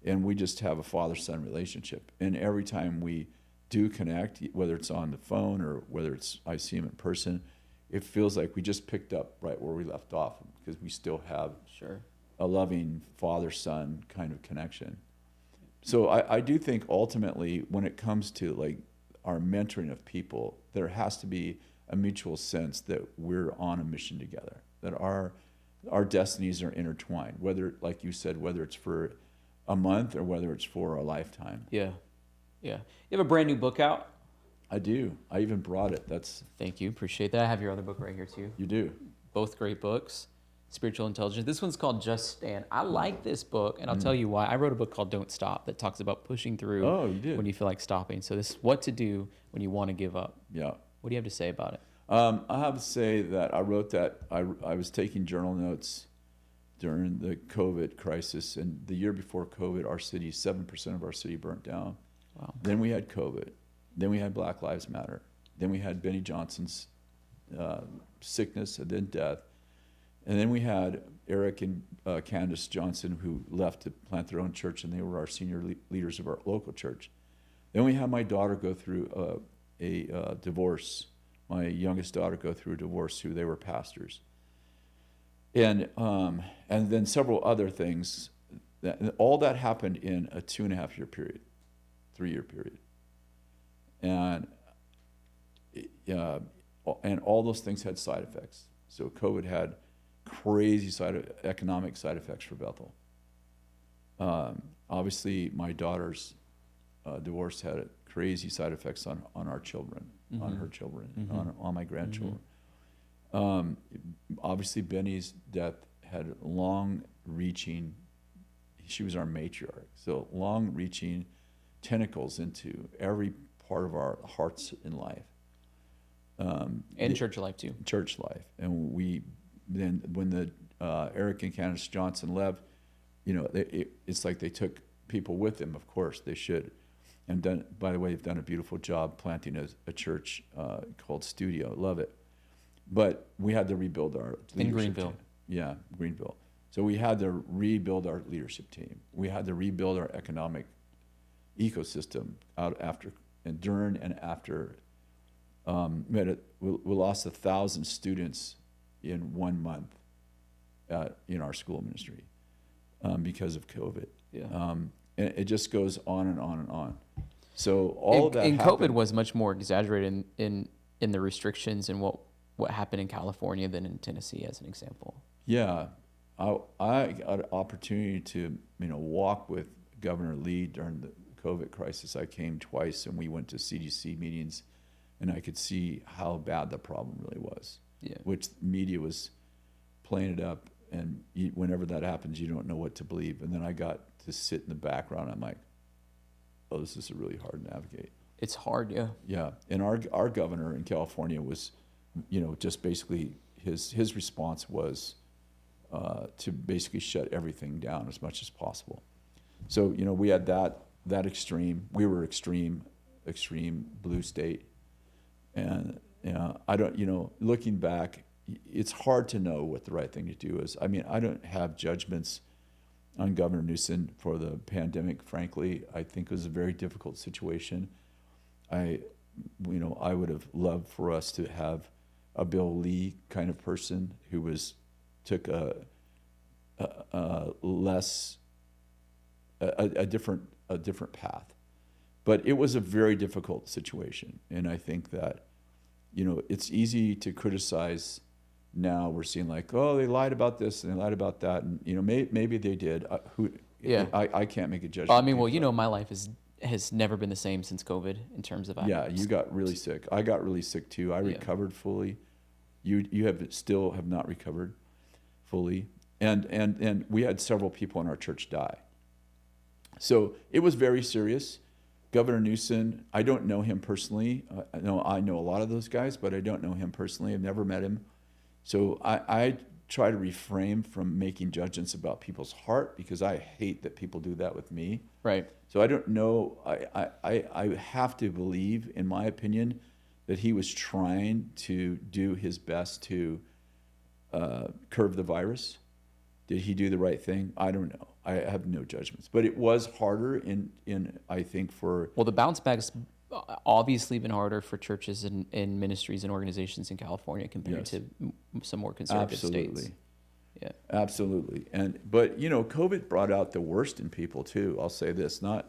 and we just have a father-son relationship. And every time we do connect, whether it's on the phone or whether it's I see him in person, it feels like we just picked up right where we left off because we still have a loving father-son kind of connection. So I do think ultimately when it comes to like our mentoring of people, there has to be a mutual sense that we're on a mission together, that our destinies are intertwined, whether, like you said, whether it's for a month or whether it's for a lifetime. Yeah. Yeah. You have a brand new book out? I do. I even brought it. Thank you. Appreciate that. I have your other book right here too. You do. Both great books. Spiritual Intelligence. This one's called Just Stand. I like this book, and I'll tell you why. I wrote a book called Don't Stop that talks about pushing through when you feel like stopping. So this is what to do when you want to give up. Yeah. What do you have to say about it? I have to say that I wrote that. I was taking journal notes during the COVID crisis, and the year before COVID, 7% of our city burnt down. Wow. Then we had COVID. Then we had Black Lives Matter. Then we had Benny Johnson's sickness and then death. And then we had Eric and Candace Johnson, who left to plant their own church, and they were our senior leaders of our local church. Then we had my daughter go through a divorce. My youngest daughter go through a divorce, who they were pastors. And then several other things. All that happened in a 2.5-year period, 3-year period. And all those things had side effects. So COVID had crazy economic side effects for Bethel. Obviously, my daughter's divorce had crazy side effects on our children, on her children, on my grandchildren. Obviously, Benny's death had long-reaching. She was our matriarch, so long-reaching tentacles into every part of our hearts in life. And church life too. Church life, and then when the Eric and Candace Johnson left, you know, it's like they took people with them. Of course, they should. And by the way, they've done a beautiful job planting a church called Studio. Love it. But we had to rebuild our leadership in Greenville. team. Yeah, Greenville. So we had to rebuild our leadership team. We had to rebuild our economic ecosystem during and after. We lost 1,000 students in 1 month in our school ministry because of COVID. Yeah. And it just goes on and on and on. So all of that and happened. COVID was much more exaggerated in the restrictions and what happened in California than in Tennessee, as an example. Yeah, I got an opportunity to walk with Governor Lee during the COVID crisis. I came twice, and we went to CDC meetings, and I could see how bad the problem really was. Yeah. Which media was playing it up, and whenever that happens, you don't know what to believe. And then I got to sit in the background. I'm like, oh, this is really hard to navigate. It's hard, yeah. Yeah, and our governor in California was, just basically his response was to basically shut everything down as much as possible. So we had that extreme. We were extreme blue state, and I don't. Looking back, it's hard to know what the right thing to do is. I mean, I don't have judgments on Governor Newsom for the pandemic. Frankly, I think it was a very difficult situation. I would have loved for us to have a Bill Lee kind of person who took a less a different path. But it was a very difficult situation, and I think that, you know, it's easy to criticize. Now we're seeing like, oh, they lied about this and they lied about that, and you know, maybe they did. I can't make a judgment. I mean, well, you know, my life has never been the same since COVID in terms of. Yeah, you got really sick. I got really sick too. I recovered fully. You have not recovered fully, and we had several people in our church die. So it was very serious. Governor Newsom, I don't know him personally. I know a lot of those guys, but I don't know him personally. I've never met him. So I try to refrain from making judgments about people's heart, because I hate that people do that with me. Right. So I don't know. I have to believe, in my opinion, that he was trying to do his best to curb the virus. Did he do the right thing? I don't know. I have no judgments. But it was harder in I think for... Well, the bounce back's obviously been harder for churches and ministries and organizations in California compared to some more conservative states. Yeah, absolutely. But you know, COVID brought out the worst in people too. I'll say this, not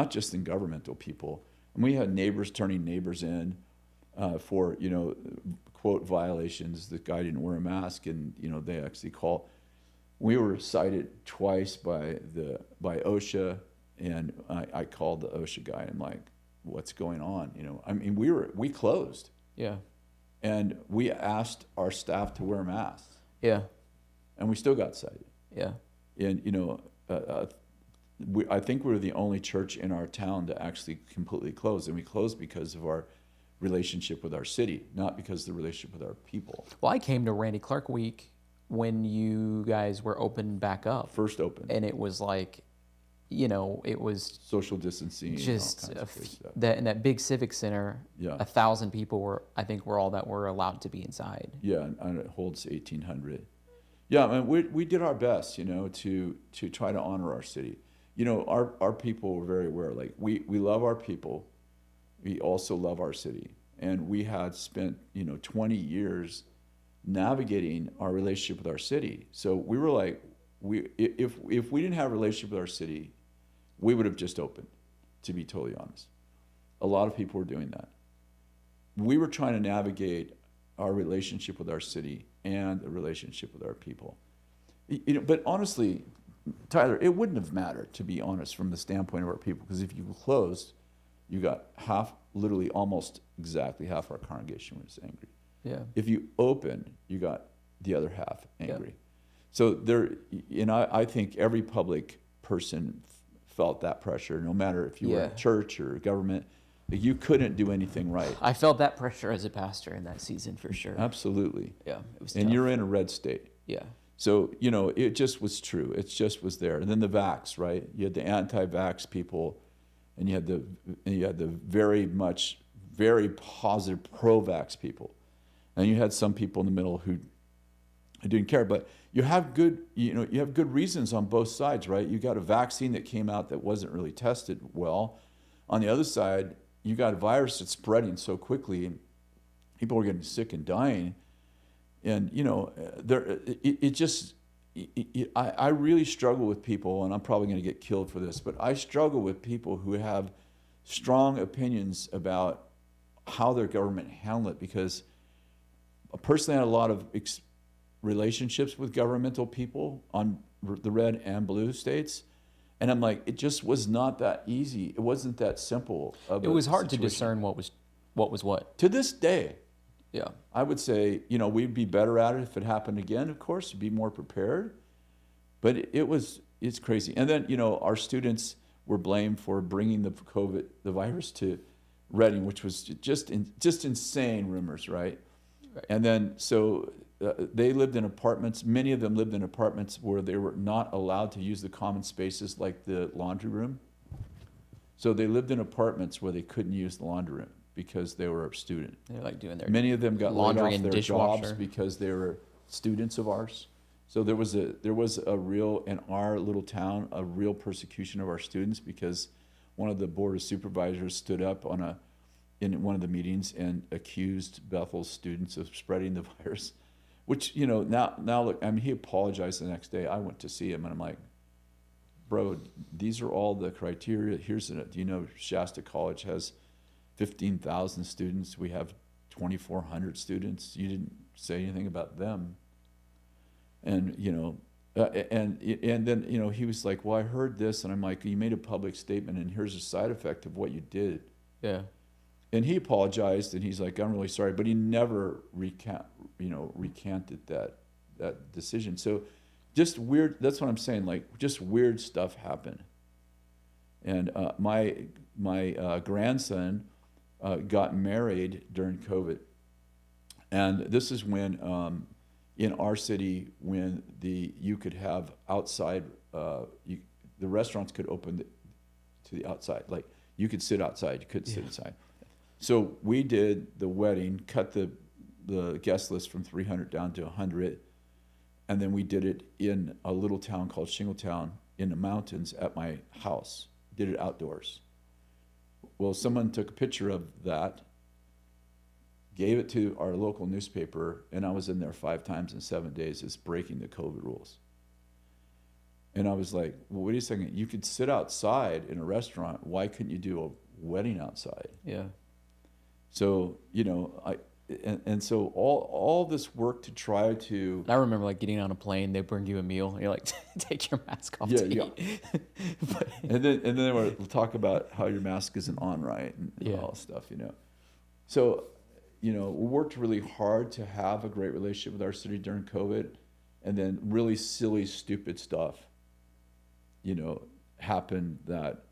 just in governmental people. And we had neighbors turning neighbors in for, you know, quote violations. The guy didn't wear a mask, and you know, they actually call. We were cited twice by OSHA, and I called the OSHA guy. And I'm like, what's going on? You know, I mean, we closed. Yeah. And we asked our staff to wear masks. Yeah. And we still got cited. Yeah. And you know, I think we were the only church in our town to actually completely close, and we closed because of our relationship with our city, not because of the relationship with our people. Well, I came to Randy Clark Week when you guys were open back up. First open. And it was like, you know, it was social distancing. Just in that big Civic Center, 1,000 people were all that were allowed to be inside. Yeah, and it holds 1,800. Yeah, I mean, we did our best, you know, to try to honor our city. You know, our people were very aware. Like we love our people, we also love our city, and we had spent, you know, 20 years navigating our relationship with our city. So we were like, if we didn't have a relationship with our city, we would have just opened, to be totally honest. A lot of people were doing that. We were trying to navigate our relationship with our city and the relationship with our people. You know, but honestly, Tyler, it wouldn't have mattered, to be honest, from the standpoint of our people, because if you closed, you got literally almost exactly half our congregation was angry. Yeah. If you open, you got the other half angry. Yeah. So I think every public person felt that pressure, no matter if you were in church or government. You couldn't do anything right. I felt that pressure as a pastor in that season, for sure. Absolutely. Yeah, it was and tough. You're in a red state. Yeah. So, you know, it just was true. It just was there. And then the vax, right? You had the anti-vax people, and you had the very positive pro-vax people. And you had some people in the middle who didn't care. But you have good reasons on both sides, right? You got a vaccine that came out that wasn't really tested well. On the other side, you got a virus that's spreading so quickly, and people are getting sick and dying. And you know, I really struggle with people, and I'm probably going to get killed for this, but I struggle with people who have strong opinions about how their government handled it, because I personally had a lot of relationships with governmental people on the red and blue states. And I'm like, it just was not that easy. It wasn't that simple. It was hard to discern what was what. To this day, yeah, I would say, you know, we'd be better at it if it happened again, of course, be more prepared. But it's crazy. And then, you know, our students were blamed for bringing the virus to Reading, which was just insane rumors, right? And then, so they lived in apartments. Many of them lived in apartments where they were not allowed to use the common spaces like the laundry room. So they lived in apartments where they couldn't use the laundry room because they were a student. They're like doing their Many of them got laundry laid off and their dishwasher jobs because they were students of ours. So there was a real, in our little town, a real persecution of our students, because one of the board of supervisors stood up in one of the meetings and accused Bethel's students of spreading the virus, Which, you know, now look, I mean, he apologized the next day. I went to see him, and I'm like, bro, these are all the criteria. Here's it. Do you know Shasta College has 15,000 students? We have 2,400 students. You didn't say anything about them. And, you know, and then, you know, he was like, well, I heard this. And I'm like, you made a public statement, and here's a side effect of what you did. Yeah. And he apologized, and he's like, I'm really sorry. But he never recanted that decision. So just weird, that's what I'm saying, like, just weird stuff happened. And my grandson got married during COVID. And this is when, in our city, when you could have outside, the restaurants could open to the outside. Like, you could sit outside, you couldn't sit inside. So we did the wedding, cut the guest list from 300 down to 100. And then we did it in a little town called Shingletown in the mountains at my house. Did it outdoors. Well, someone took a picture of that, gave it to our local newspaper, and I was in there 5 times in 7 days. It's breaking the COVID rules. And I was like, well, wait a second. You could sit outside in a restaurant. Why couldn't you do a wedding outside? Yeah. So, you know, and so all this work to try to... I remember, like, getting on a plane, they bring you a meal, and you're like, take your mask off to eat. and then we'll talk about how your mask isn't on right and all stuff, you know. So, you know, we worked really hard to have a great relationship with our city during COVID, and then really silly, stupid stuff, you know, happened that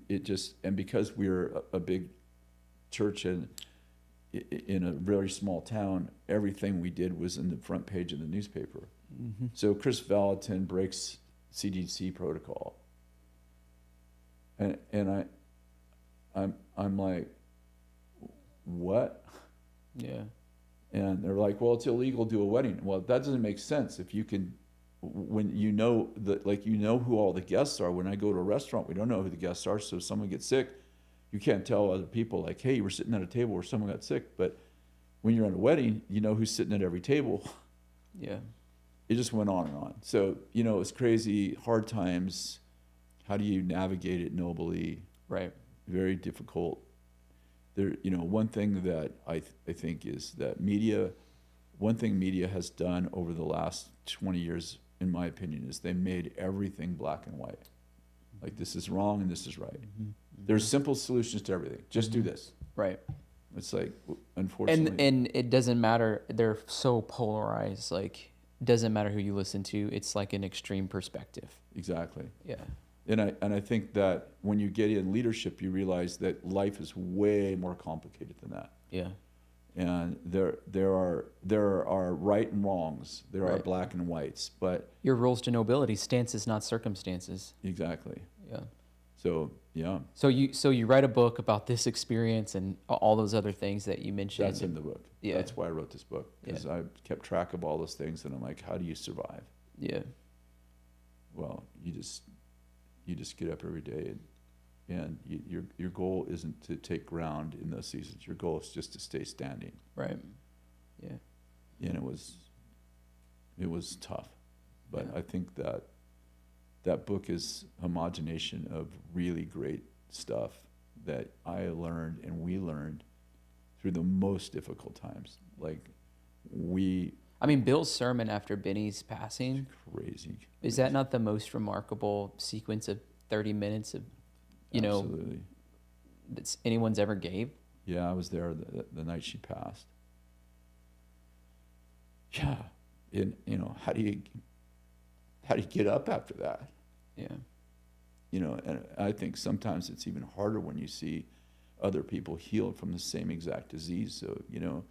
it just... And because we're a big church and in a very small town, everything we did was in the front page of the newspaper. Mm-hmm. So Kris Vallotton breaks CDC protocol, and I'm like, what? Yeah. And they're like, well, it's illegal to do a wedding. Well, that doesn't make sense if you can, when you know who all the guests are. When I go to a restaurant, we don't know who the guests are. So if someone gets sick, you can't tell other people, like, hey, you were sitting at a table where someone got sick. But when you're at a wedding, you know who's sitting at every table. Yeah. It just went on and on. So, you know, it's crazy, hard times. How do you navigate it nobly? Right. Very difficult. There, you know, one thing that I think is that one thing media has done over the last 20 years, in my opinion, is they made everything black and white. Like, this is wrong and this is right. Mm-hmm. There's simple solutions to everything. Just do this. Right. It's like, unfortunately. And it doesn't matter. They're so polarized. Like, it doesn't matter who you listen to. It's like an extreme perspective. Exactly. Yeah. And I think that when you get in leadership, you realize that life is way more complicated than that. Yeah. And there are right and wrongs. There are black and whites. But your rules to nobility, stances, not circumstances. Exactly. Yeah. So yeah. So you write a book about this experience and all those other things that you mentioned. That's in the book. Yeah. That's why I wrote this book, because I kept track of all those things, and I'm like, how do you survive? Yeah. Well, you just get up every day, and your goal isn't to take ground in those seasons. Your goal is just to stay standing. Right. Yeah. And it was tough, but I think that book is homogenation of really great stuff that I learned and we learned through the most difficult times. Like, I mean, Bill's sermon after Benny's passing. Crazy. Is that not the most remarkable sequence of 30 minutes of, Absolutely. that anyone's ever gave? Yeah, I was there the night she passed. Yeah. And, how do you get up after that? Yeah. And I think sometimes it's even harder when you see other people healed from the same exact disease. So,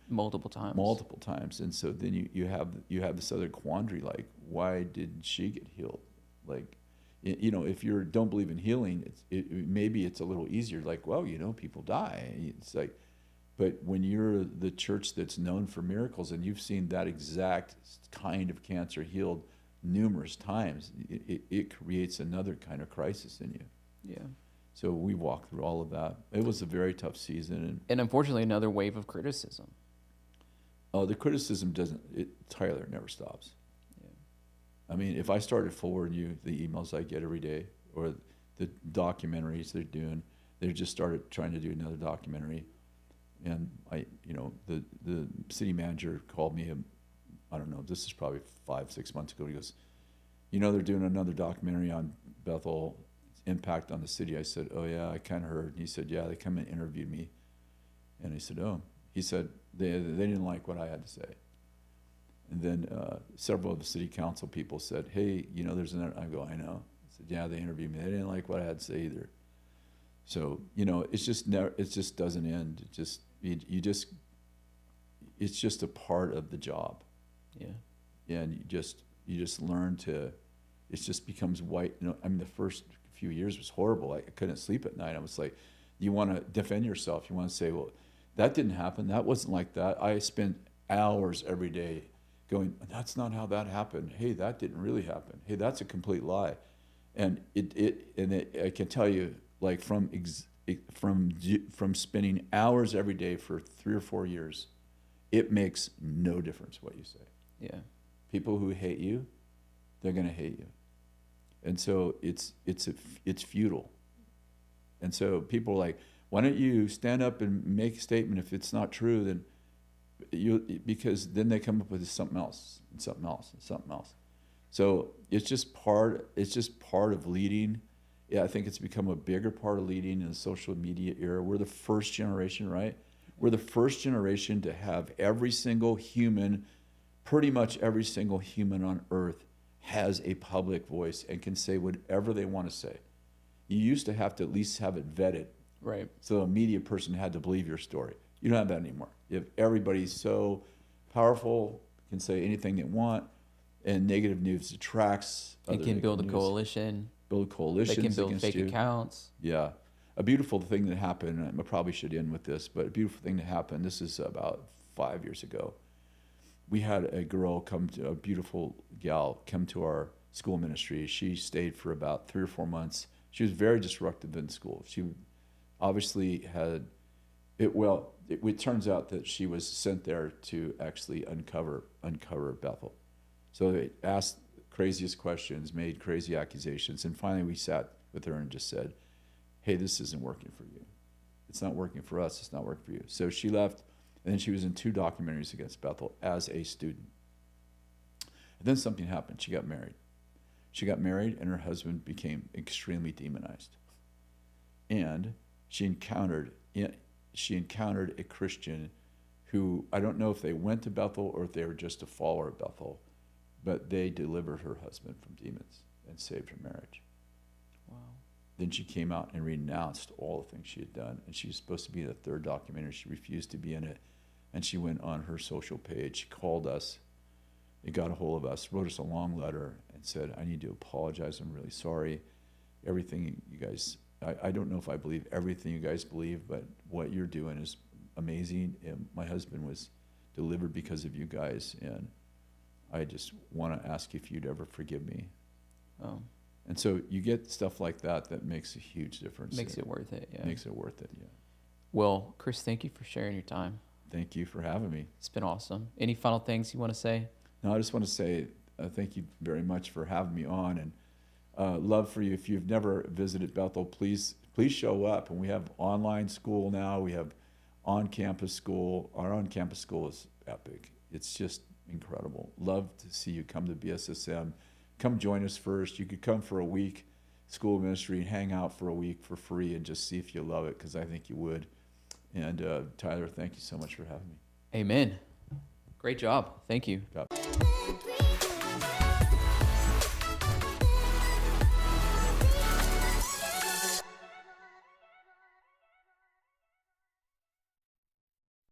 multiple times. And so then you have this other quandary, like, why did she get healed? Like, if you don't believe in healing, maybe it's a little easier. Like, well, people die. It's like, but when you're the church that's known for miracles and you've seen that exact kind of cancer healed numerous times, it creates another kind of crisis in you. Yeah. So we walked through all of that. It was a very tough season. And unfortunately, another wave of criticism. Oh, the criticism Tyler never stops. Yeah. I mean, if I started forwarding you the emails I get every day, or the documentaries they're doing, they just started trying to do another documentary, and the city manager called me. I don't know. This is probably 5-6 months ago. He goes, they're doing another documentary on Bethel impact on the city. I said, oh yeah, I kind of heard. And he said, yeah, they come and interviewed me, and I said, oh. He said they didn't like what I had to say. And then several of the city council people said, hey, there's another. I go, I know. I said, yeah, they interviewed me. They didn't like what I had to say either. So it's just never. It just doesn't end. It just it's just a part of the job. Yeah. And you just learn to. It just becomes white. I mean, the first few years was horrible. I couldn't sleep at night. I was like, you want to defend yourself. You want to say, well, that didn't happen. That wasn't like that. I spent hours every day going, that's not how that happened. Hey, that didn't really happen. Hey, that's a complete lie. And I can tell you, like from spending hours every day for 3 or 4 years, it makes no difference what you say. Yeah. People who hate you, they're going to hate you. And so it's futile. And so people are like, why don't you stand up and make a statement? If it's not true, then because then they come up with something else and something else and something else. So it's just part of leading. Yeah, I think it's become a bigger part of leading in the social media era. We're the first generation, right? We're the first generation to have pretty much every single human on earth has a public voice and can say whatever they want to say. You used to have to at least have it vetted. Right. So a media person had to believe your story. You don't have that anymore. If everybody's so powerful, can say anything they want, and negative news attracts. It can build a coalition. Build coalitions. They can build against fake you. accounts. Yeah. A beautiful thing that happened, and I probably should end with this, but a beautiful thing that happened, this is about 5 years ago. We had a beautiful gal, come to our school ministry. She stayed for about 3 or 4 months. She was very disruptive in school. She obviously had it turns out that she was sent there to actually uncover Bethel. So they asked craziest questions, made crazy accusations, and finally we sat with her and just said, hey, this isn't working for you. It's not working for us. It's not working for you. So she left, and then she was in 2 documentaries against Bethel as a student. And then something happened. She got married. She got married, and her husband became extremely demonized. And she encountered a Christian who, I don't know if they went to Bethel or if they were just a follower of Bethel, but they delivered her husband from demons and saved her marriage. Wow. Then she came out and renounced all the things she had done, and she was supposed to be in the 3rd documentary. She refused to be in it, and she went on her social page. She called us. They got a hold of us, wrote us a long letter, and said, I need to apologize. I'm really sorry. Everything you guys, I don't know if I believe everything you guys believe, but what you're doing is amazing. And my husband was delivered because of you guys, and I just want to ask if you'd ever forgive me. Oh. And so you get stuff like that makes a huge difference. Makes it worth it, yeah. Makes it worth it, yeah. Well, Kris, thank you for sharing your time. Thank you for having me. It's been awesome. Any final things you want to say? No, I just want to say thank you very much for having me on, and love for you. If you've never visited Bethel, please show up. And we have online school now. We have on-campus school. Our on-campus school is epic. It's just incredible. Love to see you come to BSSM. Come join us first. You could come for a week, school ministry, and hang out for a week for free and just see if you love it, because I think you would. And Tyler, thank you so much for having me. Amen. Great job. Thank you. God.